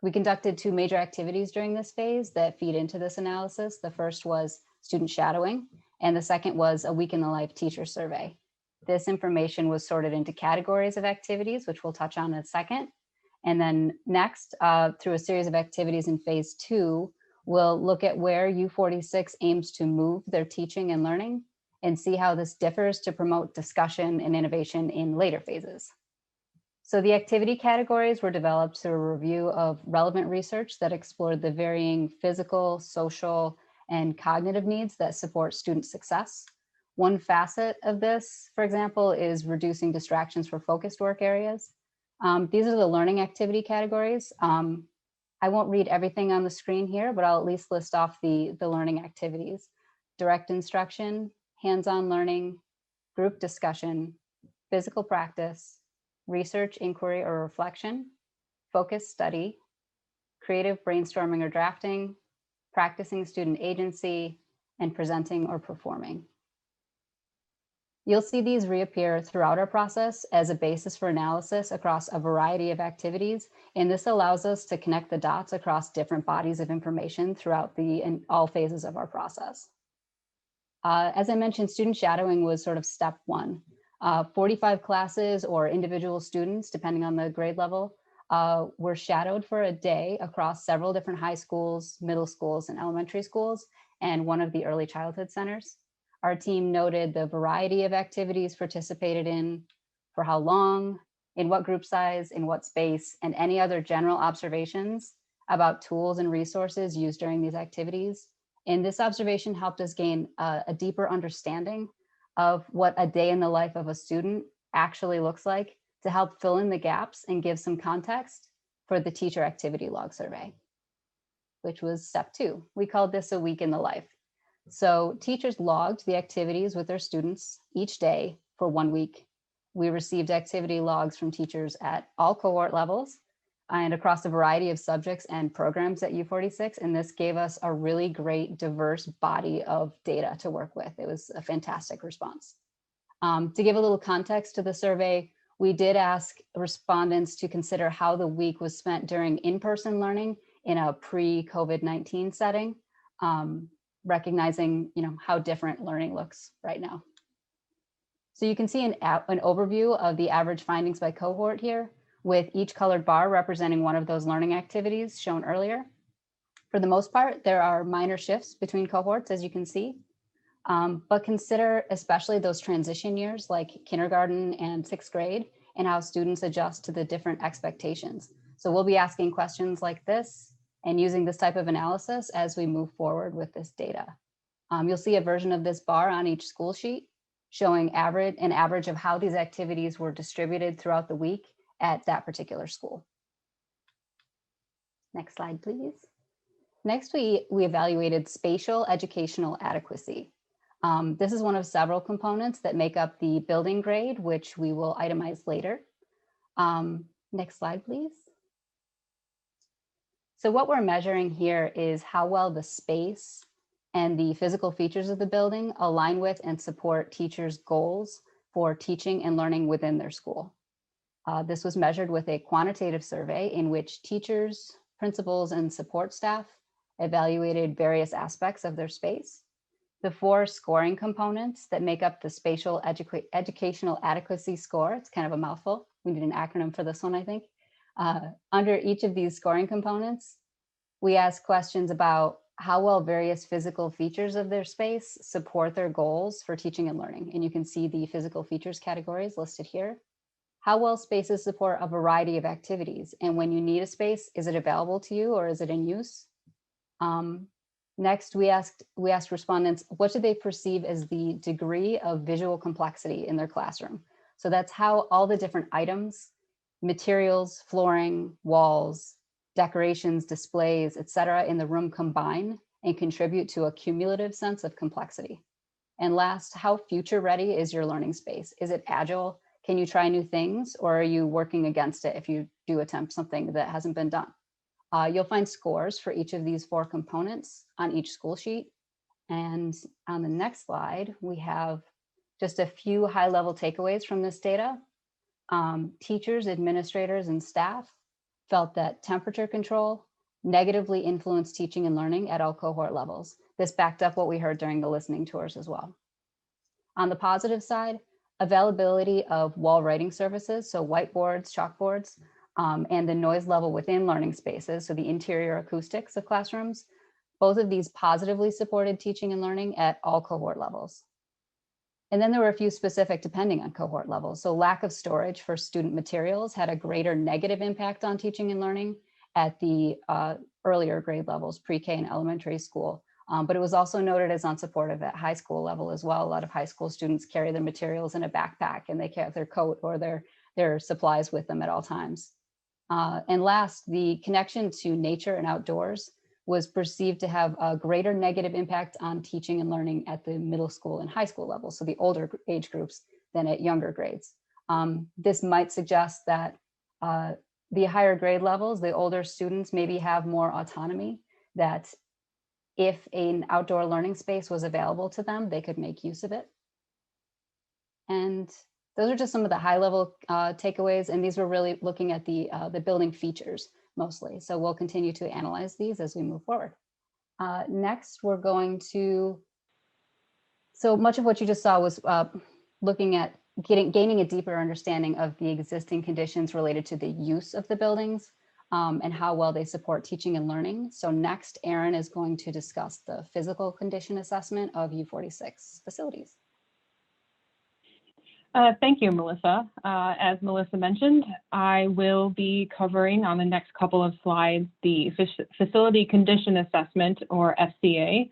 We conducted 2 major activities during this phase that feed into this analysis. The first was student shadowing, and the second was a Week in the Life teacher survey. This information was sorted into categories of activities, which we'll touch on in a second. And then next, through a series of activities in phase 2, we'll look at where U46 aims to move their teaching and learning and see how this differs to promote discussion and innovation in later phases. So the activity categories were developed through a review of relevant research that explored the varying physical, social, and cognitive needs that support student success. One facet of this, for example, is reducing distractions for focused work areas. These are the learning activity categories. I won't read everything on the screen here, but I'll at least list off the learning activities: direct instruction, hands-on learning, group discussion, physical practice, research, inquiry, or reflection, focused study, creative brainstorming or drafting, practicing student agency, and presenting or performing. You'll see these reappear throughout our process as a basis for analysis across a variety of activities, and this allows us to connect the dots across different bodies of information throughout all phases of our process. As I mentioned, student shadowing was sort of step 1. 45 classes or individual students, depending on the grade level, were shadowed for a day across several different high schools, middle schools, and elementary schools, and one of the early childhood centers. Our team noted the variety of activities participated in, for how long, in what group size, in what space, and any other general observations about tools and resources used during these activities. And this observation helped us gain a deeper understanding of what a day in the life of a student actually looks like to help fill in the gaps and give some context for the teacher activity log survey, which was step 2. We called this a week in the life. So teachers logged the activities with their students each day for 1 week. We received activity logs from teachers at all cohort levels and across a variety of subjects and programs at U46. And this gave us a really great, diverse body of data to work with. It was a fantastic response. To give a little context to the survey, we did ask respondents to consider how the week was spent during in-person learning in a pre-COVID-19 setting, recognizing how different learning looks right now. So you can see an overview of the average findings by cohort here, with each colored bar representing one of those learning activities shown earlier. For the most part, there are minor shifts between cohorts, as you can see, but consider especially those transition years like kindergarten and 6th grade and how students adjust to the different expectations. So we'll be asking questions like this and using this type of analysis as we move forward with this data. You'll see a version of this bar on each school sheet showing an average of how these activities were distributed throughout the week at that particular school. Next slide, please. Next, we evaluated spatial educational adequacy. This is one of several components that make up the building grade, which we will itemize later. Next slide, please. So what we're measuring here is how well the space and the physical features of the building align with and support teachers' goals for teaching and learning within their school. This was measured with a quantitative survey in which teachers, principals, and support staff evaluated various aspects of their space. The 4 scoring components that make up the spatial educational adequacy score, it's kind of a mouthful. We need an acronym for this one, I think. Under each of these scoring components, we ask questions about how well various physical features of their space support their goals for teaching and learning. And you can see the physical features categories listed here. How well spaces support a variety of activities. And when you need a space, is it available to you or is it in use? Next, we asked respondents, what do they perceive as the degree of visual complexity in their classroom? So that's how all the different items, materials, flooring, walls, decorations, displays, etc. in the room combine and contribute to a cumulative sense of complexity. And last, how future ready is your learning space? Is it agile? Can you try new things, or are you working against it if you do attempt something that hasn't been done? You'll find scores for each of these 4 components on each school sheet. And on the next slide, we have just a few high-level takeaways from this data. Teachers, administrators, and staff felt that temperature control negatively influenced teaching and learning at all cohort levels. This backed up what we heard during the listening tours as well. On the positive side, availability of wall writing services, so whiteboards, chalkboards, and the noise level within learning spaces, so the interior acoustics of classrooms, both of these positively supported teaching and learning at all cohort levels. And then there were a few specific depending on cohort levels. So lack of storage for student materials had a greater negative impact on teaching and learning at the earlier grade levels, pre-K and elementary school. But it was also noted as unsupportive at high school level as well. A lot of high school students carry their materials in a backpack and they carry their coat or their supplies with them at all times. And last, the connection to nature and outdoors was perceived to have a greater negative impact on teaching and learning at the middle school and high school levels, so the older age groups, than at younger grades. This might suggest that the higher grade levels, the older students maybe have more autonomy, that if an outdoor learning space was available to them, they could make use of it. And those are just some of the high level takeaways. And these were really looking at the building features mostly. So we'll continue to analyze these as we move forward. Next, we're going to, so much of what you just saw was looking at gaining a deeper understanding of the existing conditions related to the use of the buildings and how well they support teaching and learning. So next, Erin is going to discuss the physical condition assessment of U46 facilities. Thank you, Melissa. As Melissa mentioned, I will be covering on the next couple of slides the Facility Condition Assessment, or FCA,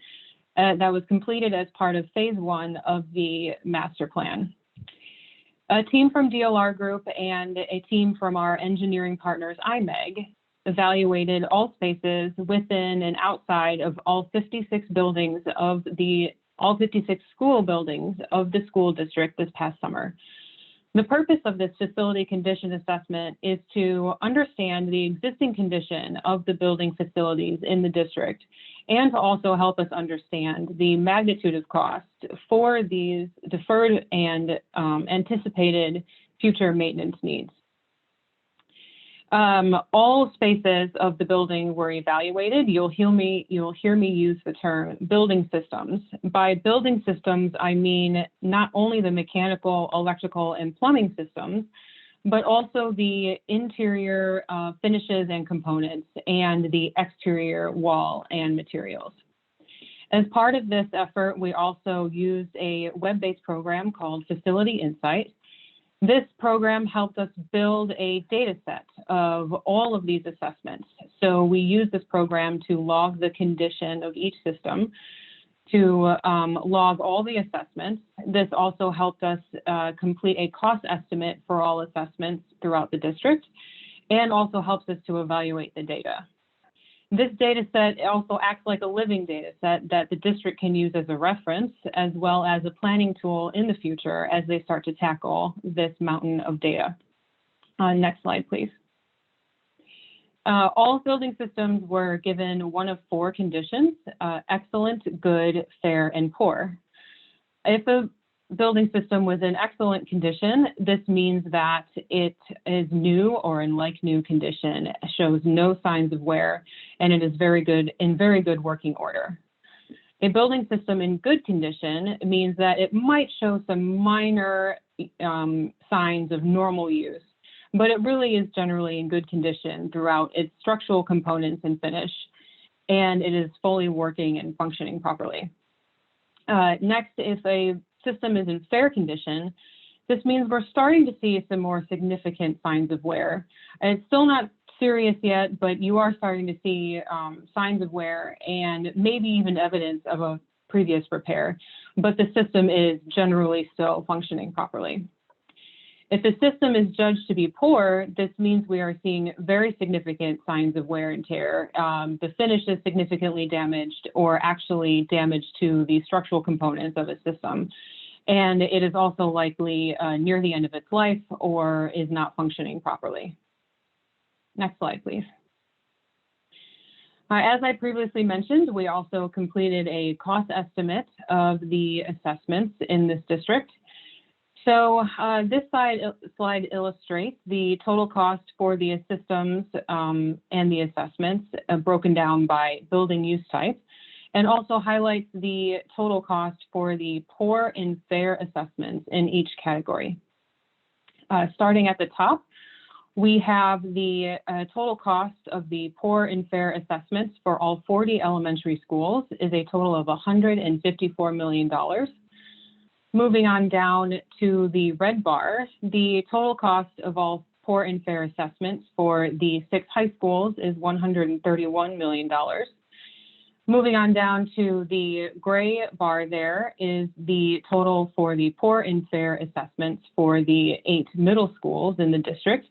that was completed as part of phase 1 of the master plan. A team from DLR Group and a team from our engineering partners, IMEG, evaluated all spaces within and outside of all 56 buildings of all 56 school buildings of the school district this past summer. The purpose of this facility condition assessment is to understand the existing condition of the building facilities in the district and to also help us understand the magnitude of cost for these deferred and anticipated future maintenance needs. All spaces of the building were evaluated. You'll hear me use the term building systems. By building systems, I mean not only the mechanical, electrical, and plumbing systems, but also the interior finishes and components and the exterior wall and materials. As part of this effort, we also used a web-based program called Facility Insight. This program helped us build a data set of all of these assessments. So we used this program to log the condition of each system, to log all the assessments. This also helped us complete a cost estimate for all assessments throughout the district, and also helps us to evaluate the data. This data set also acts like a living data set that the district can use as a reference, as well as a planning tool in the future as they start to tackle this mountain of data. Next slide, please. All building systems were given one of 4 conditions: excellent, good, fair, and poor. If a building system was in excellent condition, this means that it is new or in like new condition, shows no signs of wear, and it is in very good working order. A building system in good condition means that it might show some minor signs of normal use, but it really is generally in good condition throughout its structural components and finish, and it is fully working and functioning properly. Next, if a system is in fair condition, this means we're starting to see some more significant signs of wear. It's still not serious yet, but you are starting to see signs of wear and maybe even evidence of a previous repair, but the system is generally still functioning properly. If the system is judged to be poor, this means we are seeing very significant signs of wear and tear. The finish is significantly damaged or actually damage to the structural components of a system. And it is also likely near the end of its life or is not functioning properly. Next slide, please. As I previously mentioned, we also completed a cost estimate of the assessments in this district. So this slide illustrates the total cost for the systems and the assessments broken down by building use type, and also highlights the total cost for the poor and fair assessments in each category. Starting at the top, we have the total cost of the poor and fair assessments for all 40 elementary schools is a total of $154 million. Moving on down to the red bar, the total cost of all poor and fair assessments for the 6 high schools is $131 million. Moving on down to the gray bar, there is the total for the poor and fair assessments for the 8 middle schools in the district.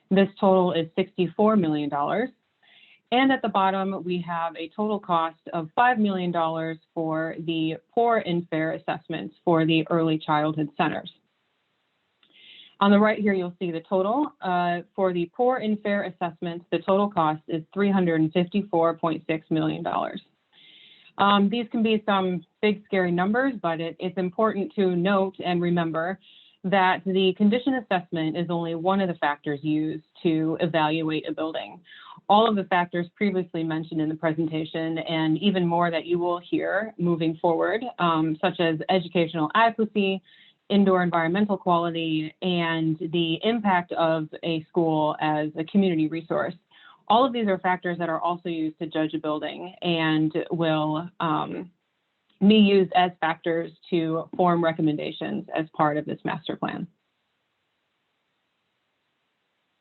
This total is $64 million. And at the bottom, we have a total cost of $5 million for the poor and fair assessments for the early childhood centers. On the right here, you'll see the total. For the poor and fair assessments, the total cost is $354.6 million. These can be some big, scary numbers, but it's important to note and remember that the condition assessment is only one of the factors used to evaluate a building. All of the factors previously mentioned in the presentation, and even more that you will hear moving forward, such as educational adequacy, indoor environmental quality, and the impact of a school as a community resource. All of these are factors that are also used to judge a building and will be used as factors to form recommendations as part of this master plan.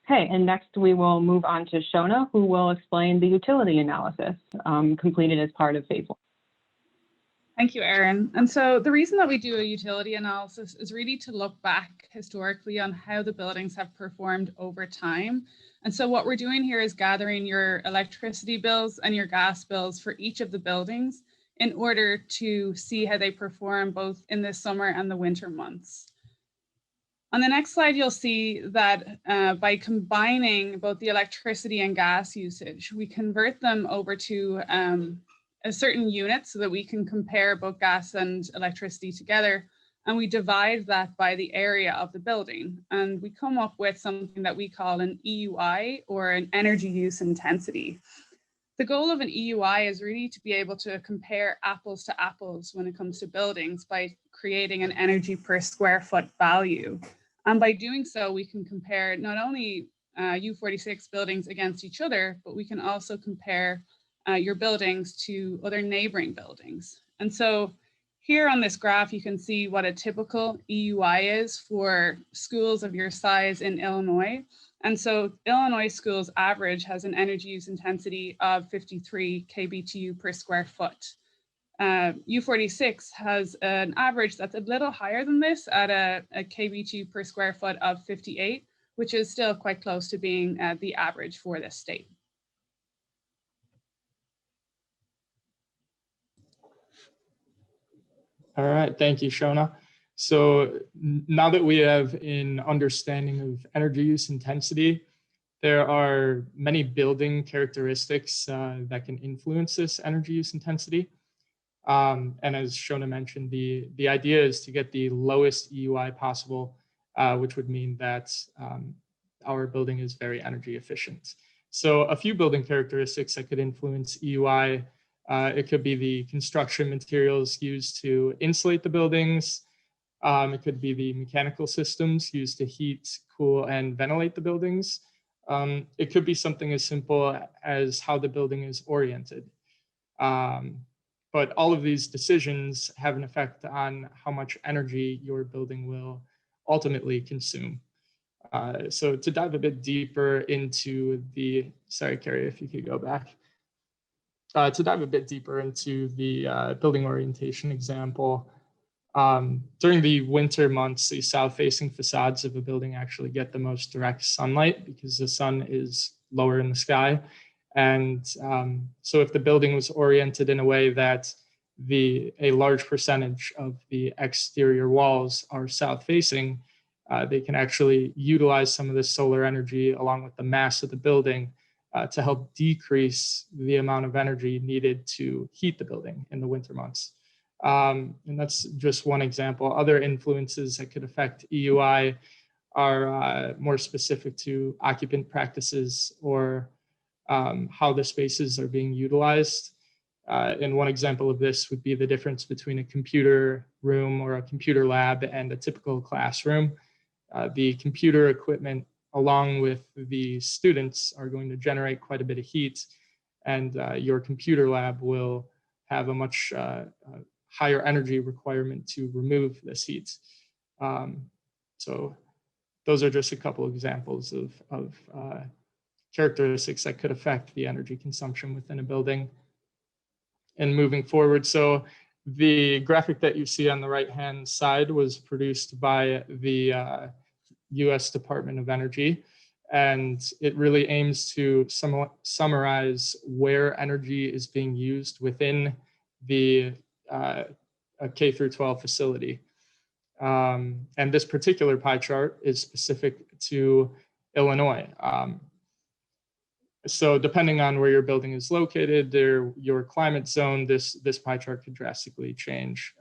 Okay, and next we will move on to Shona, who will explain the utility analysis completed as part of phase 1. Thank you, Erin. And so the reason that we do a utility analysis is really to look back historically on how the buildings have performed over time. And so what we're doing here is gathering your electricity bills and your gas bills for each of the buildings in order to see how they perform both in the summer and the winter months. On the next slide, you'll see that by combining both the electricity and gas usage, we convert them over to a certain unit so that we can compare both gas and electricity together. And we divide that by the area of the building. And we come up with something that we call an EUI, or an energy use intensity. The goal of an EUI is really to be able to compare apples to apples when it comes to buildings by creating an energy per square foot value. And by doing so, we can compare not only U46 buildings against each other, but we can also compare your buildings to other neighboring buildings. And so here on this graph, you can see what a typical EUI is for schools of your size in Illinois. And so Illinois schools average has an energy use intensity of 53 kBTU per square foot. U46 has an average that's a little higher than this at a kBTU per square foot of 58, which is still quite close to being the average for this state. All right, thank you, Shona. So now that we have an understanding of energy use intensity, there are many building characteristics that can influence this energy use intensity. And as Shona mentioned, the idea is to get the lowest EUI possible, which would mean that our building is very energy efficient. So a few building characteristics that could influence EUI, it could be the construction materials used to insulate the buildings. It could be the mechanical systems used to heat, cool, and ventilate the buildings. It could be something as simple as how the building is oriented. But all of these decisions have an effect on how much energy your building will ultimately consume. So to dive a bit deeper into the, sorry, Carrie, if you could go back. To dive a bit deeper into the building orientation example, during the winter months, the south-facing facades of a building actually get the most direct sunlight because the sun is lower in the sky. And so if the building was oriented in a way that a large percentage of the exterior walls are south-facing, they can actually utilize some of the solar energy along with the mass of the building to help decrease the amount of energy needed to heat the building in the winter months. And that's just one example. Other influences that could affect EUI are more specific to occupant practices or how the spaces are being utilized. And one example of this would be the difference between a computer room or a computer lab and a typical classroom. The computer equipment along with the students are going to generate quite a bit of heat, and your computer lab will have a much higher energy requirement to remove this heat. So those are just a couple of examples of characteristics that could affect the energy consumption within a building. And moving forward, so the graphic that you see on the right-hand side was produced by the US Department of Energy, and it really aims to summarize where energy is being used within the a K through 12 facility. And this particular pie chart is specific to Illinois. So depending on where your building is located, your climate zone, this pie chart could drastically change.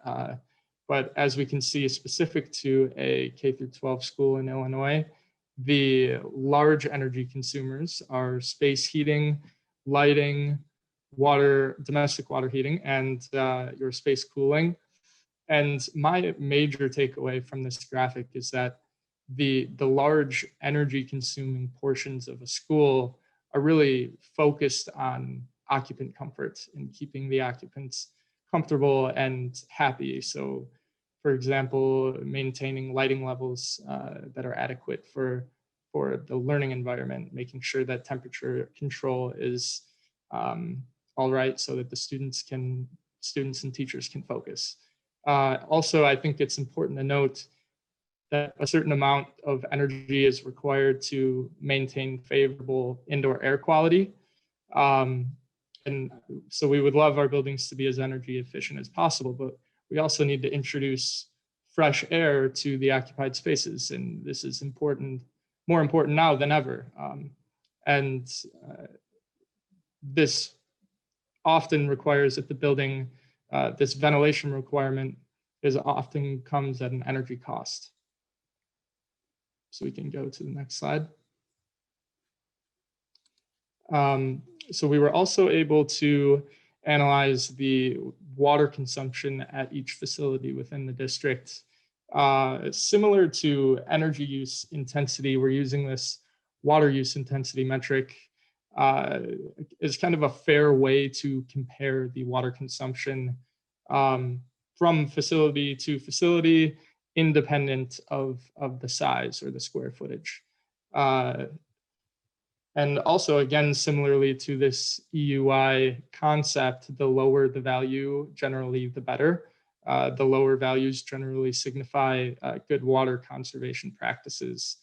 But as we can see, specific to a K through 12 school in Illinois, the large energy consumers are space heating, lighting, domestic water heating, and your space cooling. And my major takeaway from this graphic is that the large energy consuming portions of a school are really focused on occupant comfort and keeping the occupants comfortable and happy. So for example, maintaining lighting levels that are adequate for the learning environment, making sure that temperature control is all right so that the students and teachers can focus. Also, I think it's important to note that a certain amount of energy is required to maintain favorable indoor air quality. And so we would love our buildings to be as energy efficient as possible, but we also need to introduce fresh air to the occupied spaces. And this is important, more important now than ever. This often requires that the building, this ventilation requirement often comes at an energy cost. So we can go to the next slide. So we were also able to analyze the water consumption at each facility within the district. Similar to energy use intensity, we're using this water use intensity metric is kind of a fair way to compare the water consumption from facility to facility, independent of the size or the square footage. And also, again, similarly to this EUI concept, the lower the value, generally the better. The lower values generally signify good water conservation practices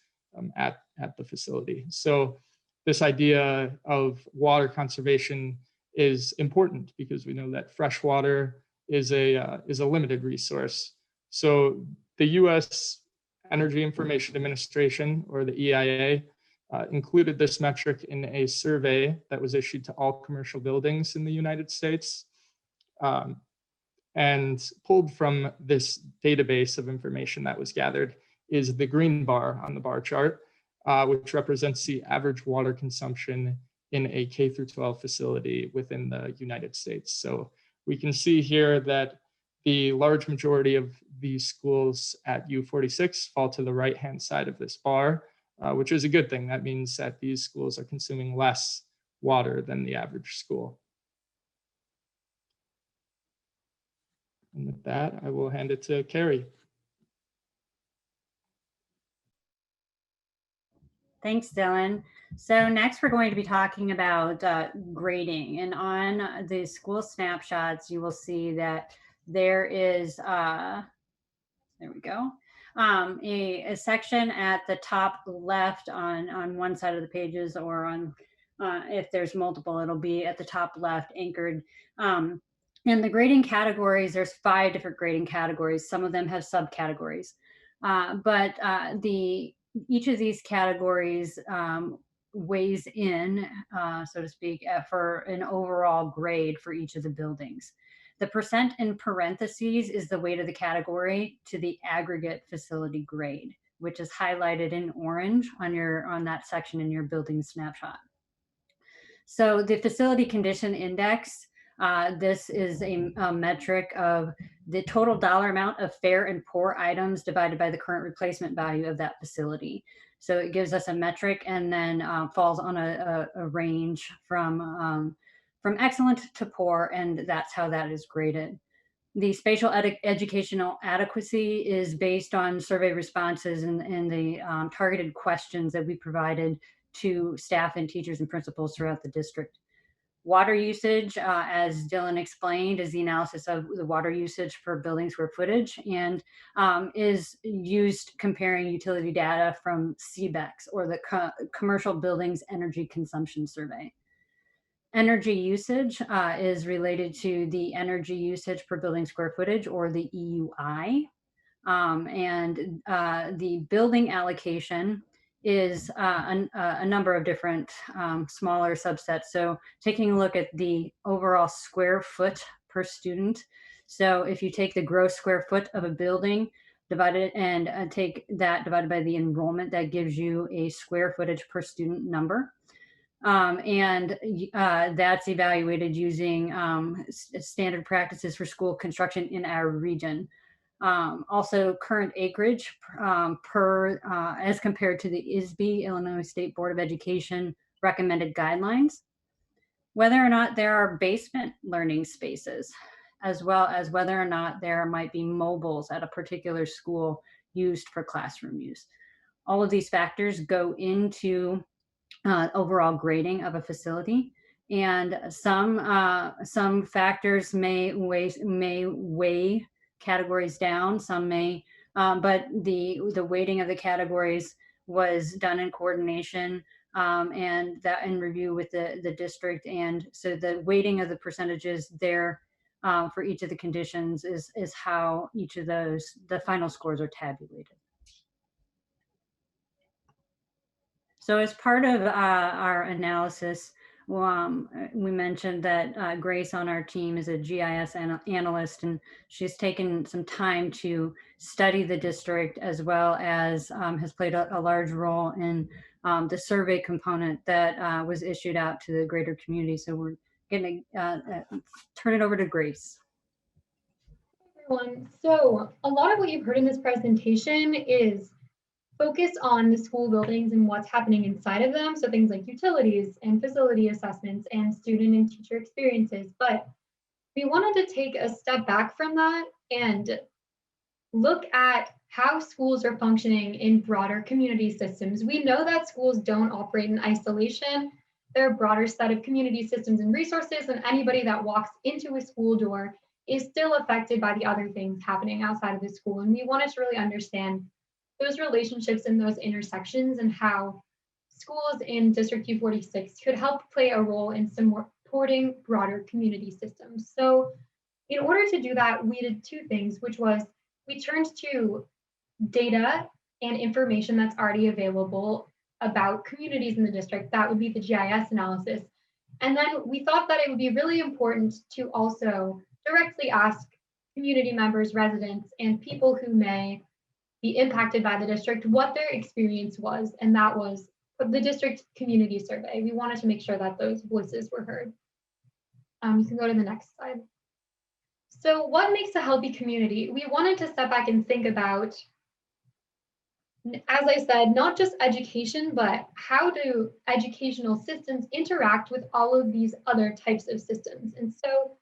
at the facility. So this idea of water conservation is important because we know that fresh water is a limited resource. So the US Energy Information Administration, or the EIA, included this metric in a survey that was issued to all commercial buildings in the United States, and pulled from this database of information that was gathered is the green bar on the bar chart, which represents the average water consumption in a K through 12 facility within the United States. So we can see here that the large majority of these schools at U46 fall to the right-hand side of this bar, which is a good thing. That means that these schools are consuming less water than the average school. And with that, I will hand it to Carrie. Thanks, Dylan. So next we're going to be talking about grading, and on the school snapshots, you will see that there is, there we go, a section at the top left on one side of the pages, or on, if there's multiple, it'll be at the top left anchored. And the grading categories, there's 5 different grading categories. Some of them have subcategories, but each of these categories weighs in, so to speak, for an overall grade for each of the buildings. The percent in parentheses is the weight of the category to the aggregate facility grade, which is highlighted in orange on that section in your building snapshot. So the facility condition index, this is a metric of the total dollar amount of fair and poor items divided by the current replacement value of that facility. So it gives us a metric, and then falls on a range from excellent to poor, and that's how that is graded. The spatial educational adequacy is based on survey responses and the targeted questions that we provided to staff and teachers and principals throughout the district. Water usage, as Dylan explained, is the analysis of the water usage per building square footage, and is used comparing utility data from CBEX, or the Commercial Buildings Energy Consumption Survey. Energy usage is related to the energy usage per building square footage, or the EUI. And the building allocation is a number of different smaller subsets. So taking a look at the overall square foot per student. So if you take the gross square foot of a building, divided and take that divided by the enrollment, that gives you a square footage per student number. And that's evaluated using standard practices for school construction in our region. Also current acreage as compared to the ISB, Illinois State Board of Education, recommended guidelines. Whether or not there are basement learning spaces, as well as whether or not there might be mobiles at a particular school used for classroom use. All of these factors go into overall grading of a facility, and some factors may weigh categories down, some may, but the weighting of the categories was done in coordination and that in review with the district, and so the weighting of the percentages there for each of the conditions is how each of those, the final scores are tabulated. So as part of our analysis, we mentioned that Grace on our team is a GIS analyst, and she's taken some time to study the district, as well as has played a large role in the survey component that was issued out to the greater community. So we're going to turn it over to Grace. everyone. So a lot of what you've heard in this presentation is focused on the school buildings and what's happening inside of them. So things like utilities and facility assessments and student and teacher experiences. But we wanted to take a step back from that and look at how schools are functioning in broader community systems. We know that schools don't operate in isolation. They're a broader set of community systems and resources, and anybody that walks into a school door is still affected by the other things happening outside of the school. And we wanted to really understand those relationships and those intersections and how schools in District U46 could help play a role in supporting broader community systems. So in order to do that, we did two things, which was we turned to data and information that's already available about communities in the district. That would be the GIS analysis. And then we thought that it would be really important to also directly ask community members, residents, and people who may be impacted by the district what their experience was. And that was the district community survey. We wanted to make sure that those voices were heard. You can go to the next slide. So what makes a healthy community? We wanted to step back and think about, as I said, not just education, but how do educational systems interact with all of these other types of systems? And so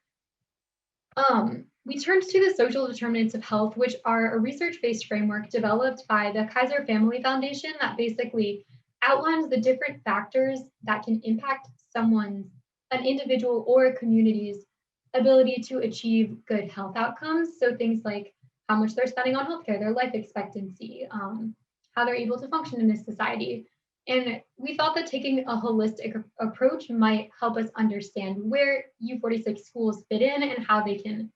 we turned to the social determinants of health, which are a research-based framework developed by the Kaiser Family Foundation that basically outlines the different factors that can impact an individual or a community's ability to achieve good health outcomes. So things like how much they're spending on healthcare, their life expectancy, how they're able to function in this society. And we thought that taking a holistic approach might help us understand where U46 schools fit in and how they can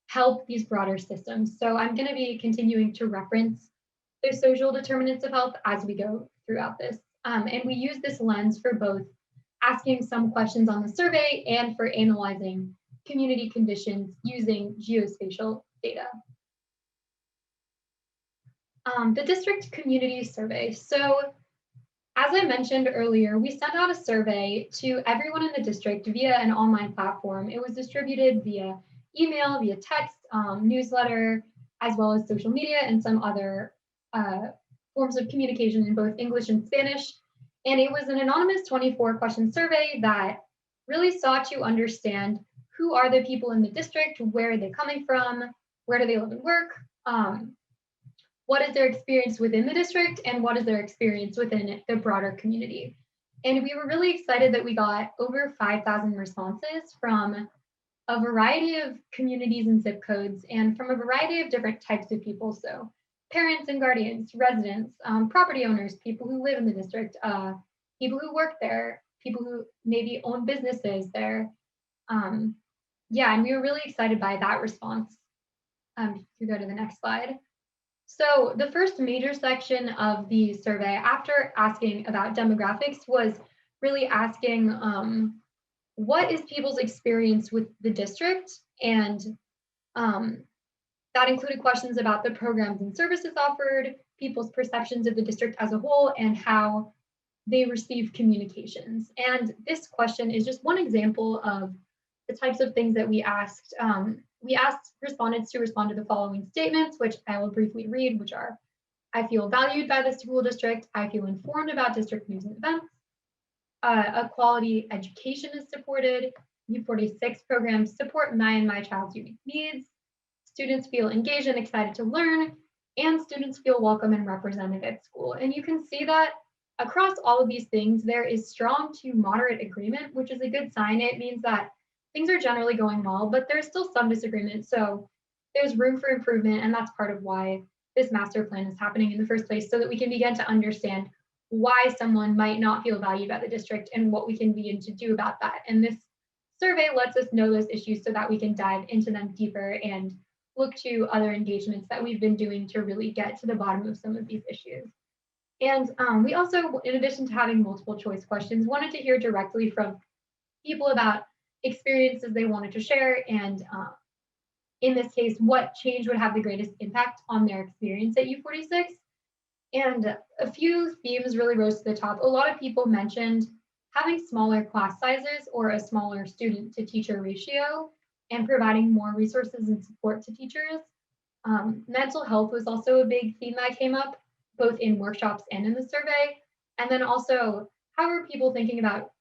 help these broader systems. So I'm going to be continuing to reference the social determinants of health as we go throughout this. And we use this lens for both asking some questions on the survey and for analyzing community conditions using geospatial data. The district community survey. So as I mentioned earlier, we sent out a survey to everyone in the district via an online platform. It was distributed via email, via text, newsletter, as well as social media and some other forms of communication in both English and Spanish. And it was an anonymous 24-question survey that really sought to understand who are the people in the district, where are they coming from, where do they live and work, what is their experience within the district, and what is their experience within the broader community. And we were really excited that we got over 5,000 responses from a variety of communities and zip codes and from a variety of different types of people. So parents and guardians, residents, property owners, people who live in the district, people who work there, people who maybe own businesses there. Yeah, and we were really excited by that response. If you go to the next slide. So the first major section of the survey, after asking about demographics, was really asking what is people's experience with the district? And that included questions about the programs and services offered, people's perceptions of the district as a whole, and how they receive communications. And this question is just one example of the types of things that we asked. We asked respondents to respond to the following statements, which I will briefly read, which are, I feel valued by the school district. I feel informed about district news and events. A quality education is supported. U46 programs support my and my child's unique needs. Students feel engaged and excited to learn, and students feel welcome and represented at school. And you can see that across all of these things, there is strong to moderate agreement, which is a good sign. It means that things are generally going well, but there's still some disagreement. So there's room for improvement, and that's part of why this master plan is happening in the first place, so that we can begin to understand why someone might not feel valued by the district and what we can begin to do about that. And this survey lets us know those issues so that we can dive into them deeper and look to other engagements that we've been doing to really get to the bottom of some of these issues. And we also, in addition to having multiple choice questions, wanted to hear directly from people about experiences they wanted to share, and in this case, what change would have the greatest impact on their experience at U46. And a few themes really rose to the top. A lot of people mentioned having smaller class sizes or a smaller student to teacher ratio, and providing more resources and support to teachers. Mental health was also a big theme that came up, both in workshops and in the survey. And then also, how are people thinking about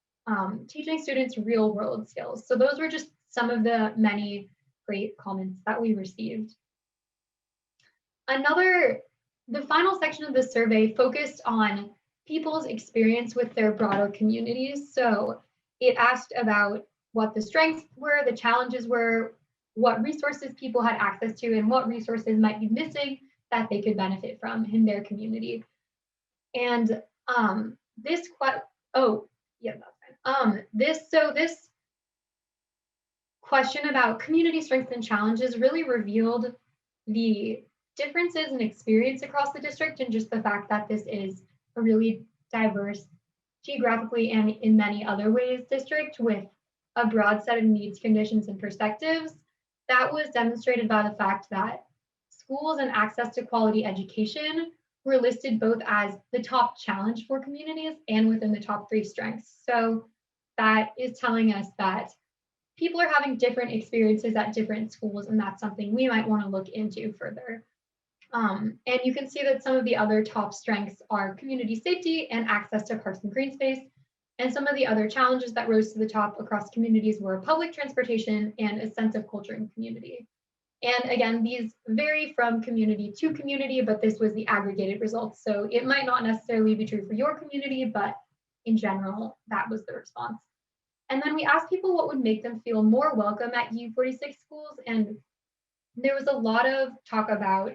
teaching students real world skills? So those were just some of the many great comments that we received. The final section of the survey focused on people's experience with their broader communities. So it asked about what the strengths were, the challenges were, what resources people had access to, and what resources might be missing that they could benefit from in their community. And this question about community strengths and challenges really revealed the differences in experience across the district, and just the fact that this is a really diverse, geographically and in many other ways, district with a broad set of needs, conditions, and perspectives. That was demonstrated by the fact that schools and access to quality education were listed both as the top challenge for communities and within the top 3 strengths. So that is telling us that people are having different experiences at different schools, and that's something we might want to look into further. And you can see that some of the other top strengths are community safety and access to parks and green space. And some of the other challenges that rose to the top across communities were public transportation and a sense of culture and community. And again, these vary from community to community, but this was the aggregated results. So it might not necessarily be true for your community, but in general, that was the response. And then we asked people what would make them feel more welcome at U46 schools. And there was a lot of talk about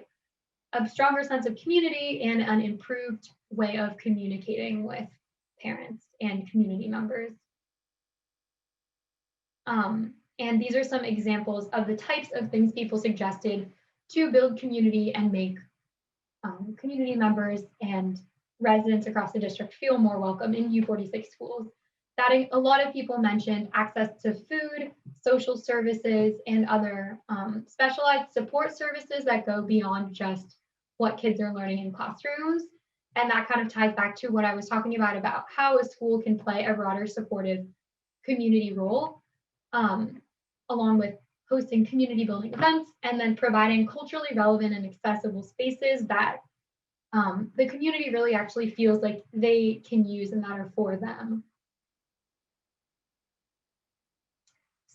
a stronger sense of community and an improved way of communicating with parents and community members. And these are some examples of the types of things people suggested to build community and make community members and residents across the district feel more welcome in U46 schools. That a lot of people mentioned access to food, social services, and other specialized support services that go beyond just what kids are learning in classrooms. And that kind of ties back to what I was talking about how a school can play a broader supportive community role, along with hosting community building events and then providing culturally relevant and accessible spaces that the community really actually feels like they can use and that are for them.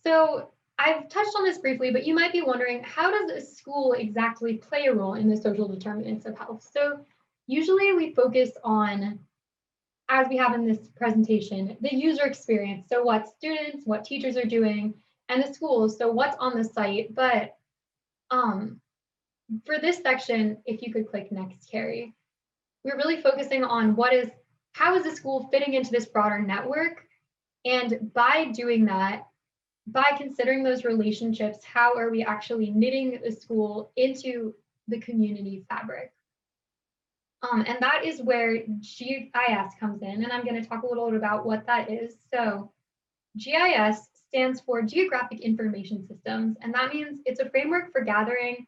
So I've touched on this briefly, but you might be wondering, how does a school exactly play a role in the social determinants of health? So usually we focus on, as we have in this presentation, the user experience. So what students, what teachers are doing, and the schools, so what's on the site. But for this section, if you could click next, Carrie, we're really focusing on how is the school fitting into this broader network? And by doing that, by considering those relationships, how are we actually knitting the school into the community fabric? And that is where GIS comes in, and I'm going to talk a little bit about what that is. So GIS stands for Geographic Information Systems, and that means it's a framework for gathering,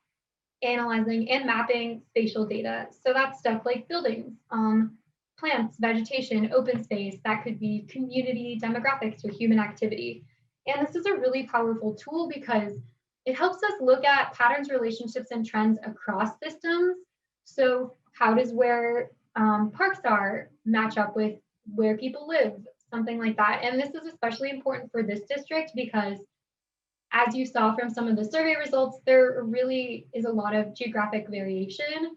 analyzing, and mapping spatial data. So that's stuff like buildings, plants, vegetation, open space, that could be community demographics or human activity. And this is a really powerful tool because it helps us look at patterns, relationships, and trends across systems. So how does where parks are match up with where people live, something like that. And this is especially important for this district because, as you saw from some of the survey results, there really is a lot of geographic variation.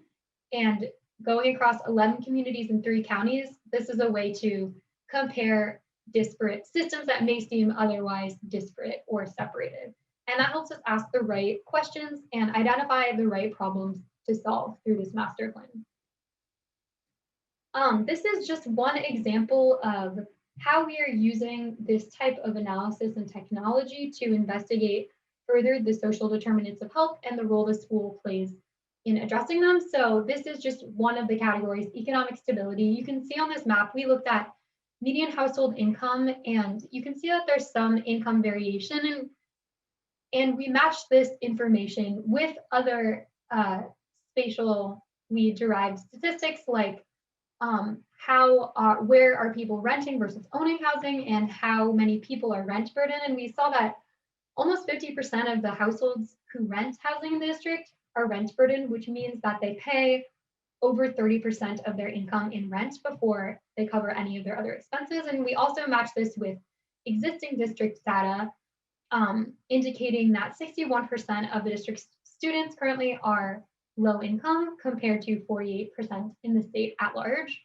And going across 11 communities in 3 counties, this is a way to compare disparate systems that may seem otherwise disparate or separated. And that helps us ask the right questions and identify the right problems to solve through this master plan. This is just one example of how we are using this type of analysis and technology to investigate further the social determinants of health and the role the school plays in addressing them. So this is just one of the categories, economic stability. You can see on this map, we looked at median household income, and you can see that there's some income variation, and we matched this information with other spatially derived statistics like where are people renting versus owning housing and how many people are rent burden. And we saw that almost 50% of the households who rent housing in the district are rent burdened, which means that they pay over 30% of their income in rent before they cover any of their other expenses. And we also match this with existing district data, indicating that 61% of the district's students currently are low income compared to 48% in the state at large.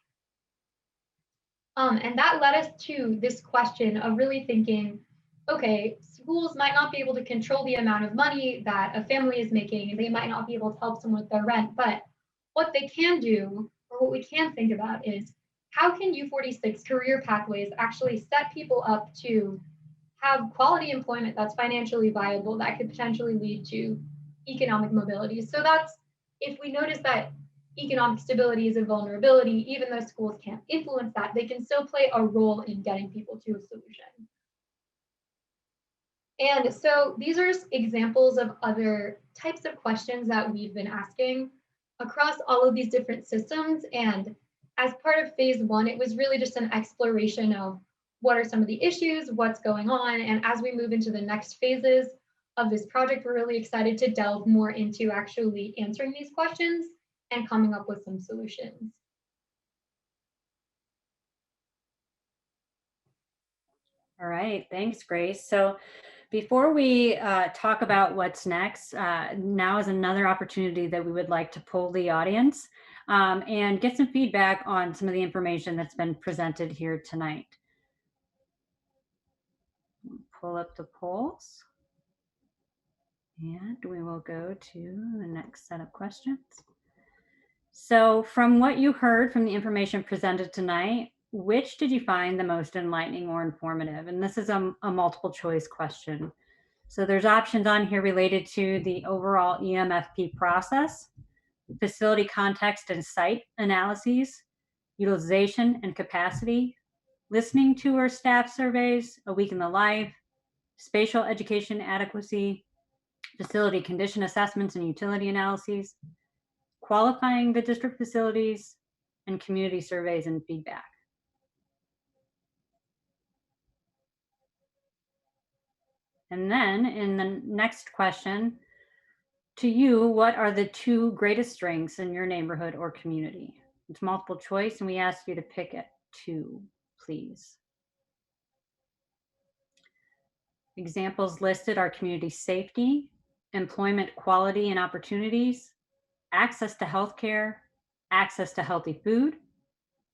And that led us to this question of really thinking, okay, schools might not be able to control the amount of money that a family is making, and they might not be able to help someone with their rent, but what they can do, or what we can think about, is how can U46 career pathways actually set people up to have quality employment that's financially viable, that could potentially lead to economic mobility. So that's, if we notice that economic stability is a vulnerability, even though schools can't influence that, they can still play a role in getting people to a solution. And so these are examples of other types of questions that we've been asking across all of these different systems. And as part of phase one, it was really just an exploration of what are some of the issues, what's going on. And as we move into the next phases of this project, we're really excited to delve more into actually answering these questions and coming up with some solutions. All right, thanks, Grace. So before we talk about what's next, now is another opportunity that we would like to poll the audience and get some feedback on some of the information that's been presented here tonight. Pull up the polls. And we will go to the next set of questions. So from what you heard from the information presented tonight, which did you find the most enlightening or informative? And this is a multiple choice question. So there's options on here related to the overall EMFP process, facility context and site analyses, utilization and capacity, listening to or staff surveys, a week in the life, spatial education adequacy, facility condition assessments and utility analyses, qualifying the district facilities, and community surveys and feedback. And then in the next question, to you, what are the two greatest strengths in your neighborhood or community? It's multiple choice, and we ask you to pick it two, please. Examples listed are community safety, employment quality and opportunities, access to healthcare, access to healthy food,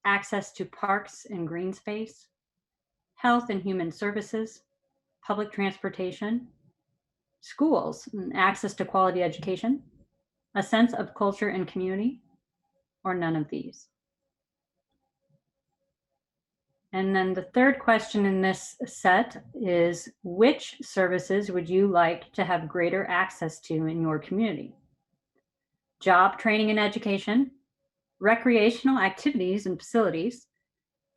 access to parks and green space, health and human services, public transportation, schools, and access to quality education, a sense of culture and community, or none of these. And then the third question in this set is, which services would you like to have greater access to in your community? Job training and education, recreational activities and facilities,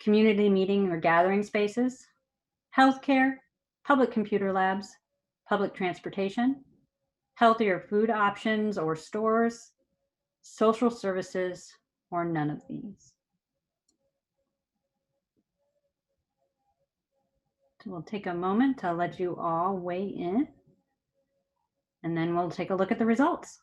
community meeting or gathering spaces, healthcare, public computer labs, public transportation, healthier food options or stores, social services, or none of these. So we'll take a moment to let you all weigh in, and then we'll take a look at the results.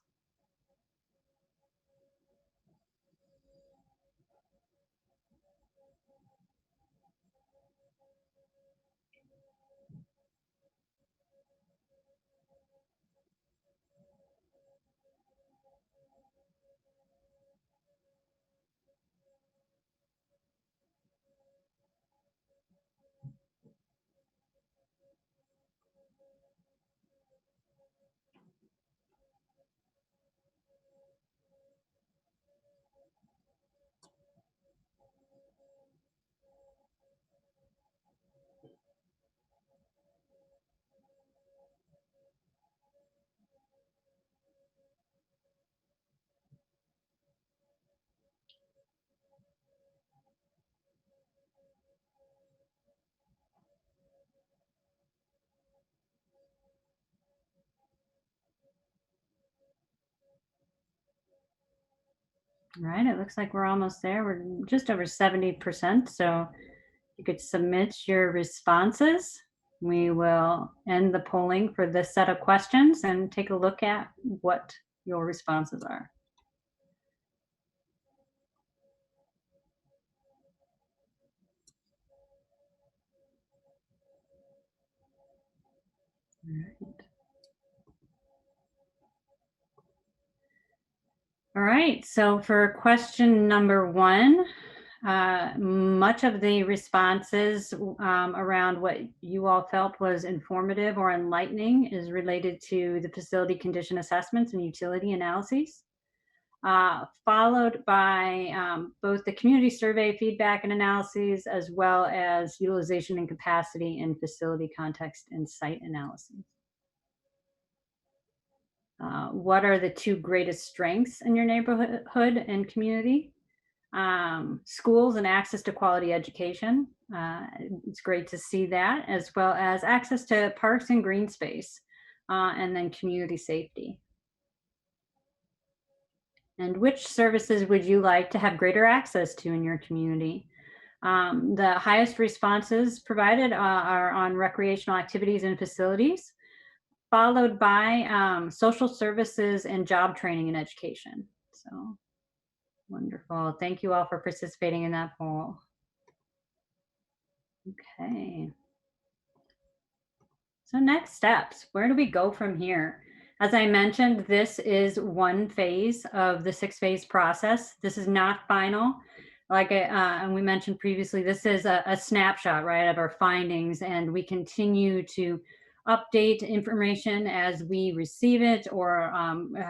All right, it looks like we're almost there. We're just over 70%. So you could submit your responses. We will end the polling for this set of questions and take a look at what your responses are. All right. All right, so for question number 1, much of the responses around what you all felt was informative or enlightening is related to the facility condition assessments and utility analyses, followed by both the community survey feedback and analyses, as well as utilization and capacity in facility context and site analyses. What are the 2 greatest strengths in your neighborhood and community? Schools and access to quality education. It's great to see that, as well as access to parks and green space, and then community safety. And which services would you like to have greater access to in your community? The highest responses provided are on recreational activities and facilities, followed by social services and job training and education. So wonderful. Thank you all for participating in that poll. Okay. So next steps, where do we go from here? As I mentioned, this is one phase of the 6-phase process. This is not final. Like and we mentioned previously, this is a snapshot, right, of our findings, and we continue to update information as we receive it, or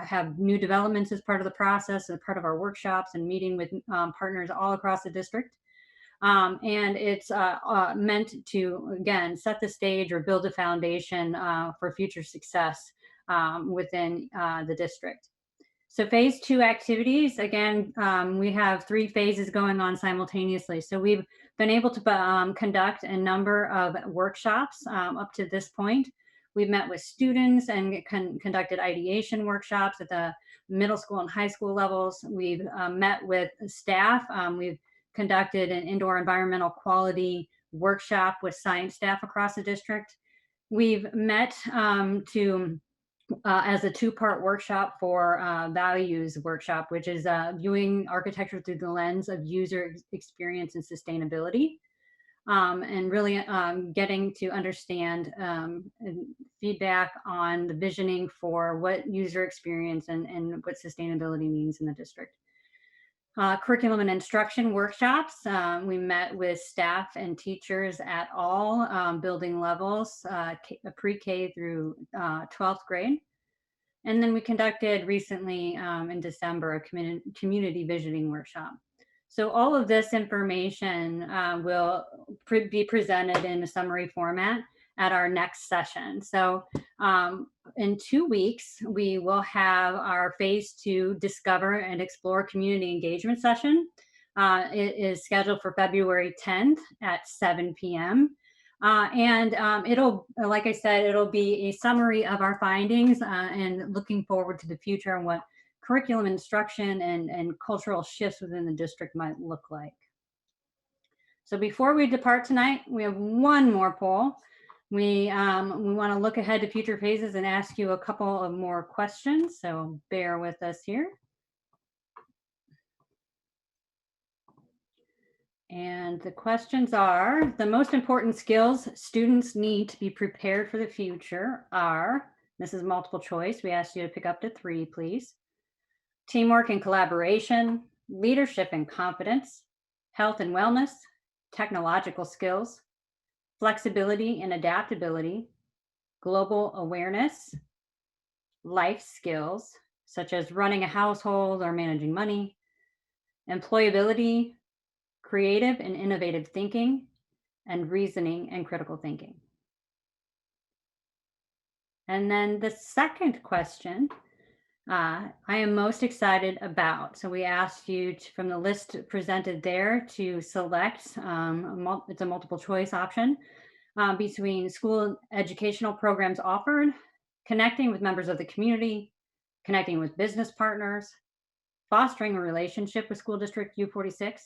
have new developments as part of the process, as part of our workshops and meeting with partners all across the district. And it's meant to, again, set the stage or build a foundation for future success within the district. So phase 2 activities, again, we have 3 phases going on simultaneously. So we've been able to conduct a number of workshops up to this point. We've met with students and conducted ideation workshops at the middle school and high school levels. We've met with staff. We've conducted an indoor environmental quality workshop with science staff across the district. We've met as a 2-part workshop for values workshop, which is viewing architecture through the lens of user experience and sustainability, and really getting to understand feedback on the visioning for what user experience and what sustainability means in the district. Curriculum and instruction workshops. We met with staff and teachers at all building levels, pre-K through 12th grade. And then we conducted recently in December a community visioning workshop. So all of this information will be presented in a summary format at our next session. So in 2 weeks, we will have our phase 2 Discover and Explore Community Engagement session. It is scheduled for February 10th at 7 p.m. It'll, like I said, it'll be a summary of our findings and looking forward to the future and what curriculum instruction and cultural shifts within the district might look like. So before we depart tonight, we have one more poll. We want to look ahead to future phases and ask you a couple of more questions, so bear with us here. And the questions are, the most important skills students need to be prepared for the future are, this is multiple choice, we asked you to pick up to 3, please. Teamwork and collaboration, leadership and confidence, health and wellness, technological skills, flexibility and adaptability, global awareness, life skills, such as running a household or managing money, employability, creative and innovative thinking, and reasoning and critical thinking. And then the second question, I am most excited about. So we asked you from the list presented there to select, it's a multiple choice option, between school educational programs offered, connecting with members of the community, connecting with business partners, fostering a relationship with school district U46,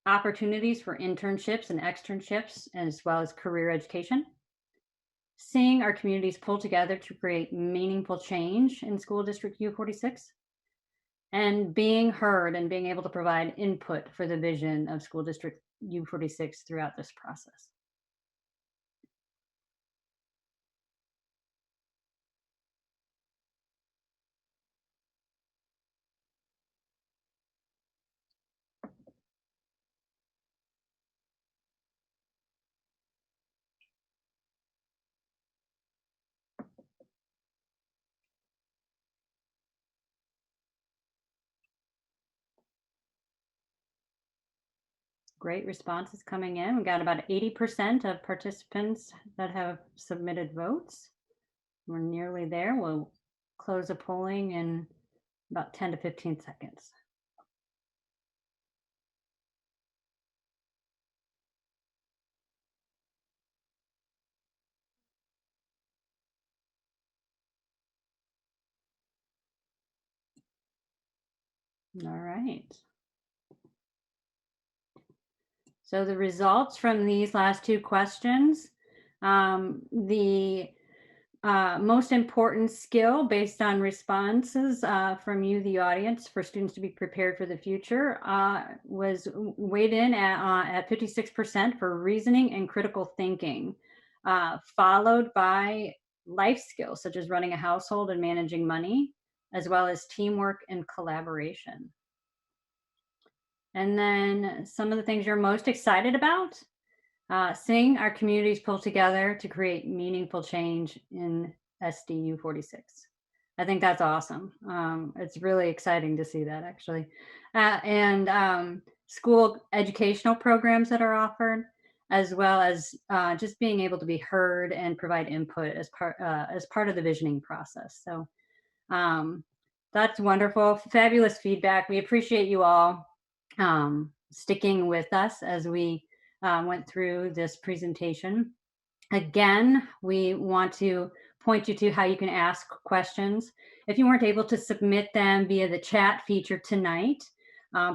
opportunities for internships and externships, as well as career education, seeing our communities pull together to create meaningful change in School District U46, and being heard and being able to provide input for the vision of School District U46 throughout this process. Great responses coming in. We got about 80% of participants that have submitted votes. We're nearly there. We'll close the polling in about 10 to 15 seconds. All right. So the results from these last two questions, the most important skill based on responses from you, the audience, for students to be prepared for the future was weighed in at 56% for reasoning and critical thinking, followed by life skills such as running a household and managing money, as well as teamwork and collaboration. And then some of the things you're most excited about, seeing our communities pull together to create meaningful change in SDU 46. I think that's awesome. It's really exciting to see that, actually. And school educational programs that are offered, as well as just being able to be heard and provide input as part of the visioning process. So that's wonderful. Fabulous feedback. We appreciate you all sticking with us as we went through this presentation. Again, we want to point you to how you can ask questions. If you weren't able to submit them via the chat feature tonight,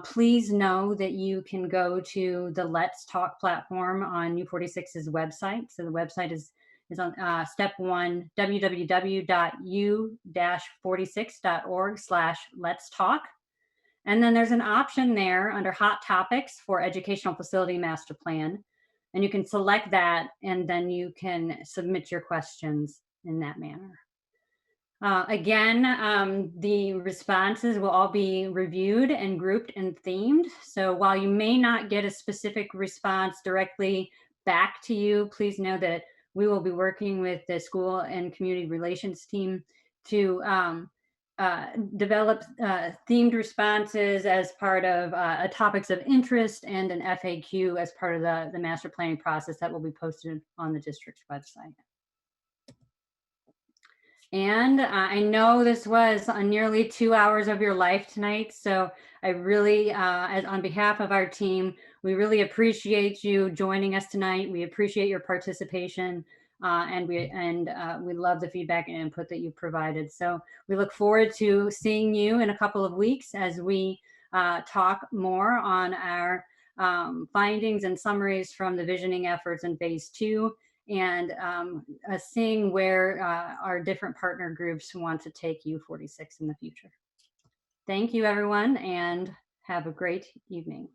please know that you can go to the Let's Talk platform on U46's website. So the website is on step one, www.u-46.org/let's talk. And then there's an option there under Hot Topics for Educational Facility Master Plan. And you can select that, and then you can submit your questions in that manner. Again, the responses will all be reviewed and grouped and themed. So while you may not get a specific response directly back to you, please know that we will be working with the school and community relations team to develop themed responses as part of topics of interest and an FAQ as part of the master planning process that will be posted on the district's website. And I know this was nearly 2 hours of your life tonight, so I really, on behalf of our team, we really appreciate you joining us tonight. We appreciate your participation. And we love the feedback and input that you provided. So we look forward to seeing you in a couple of weeks as we talk more on our findings and summaries from the visioning efforts in phase 2, and seeing where our different partner groups want to take U46 in the future. Thank you, everyone, and have a great evening.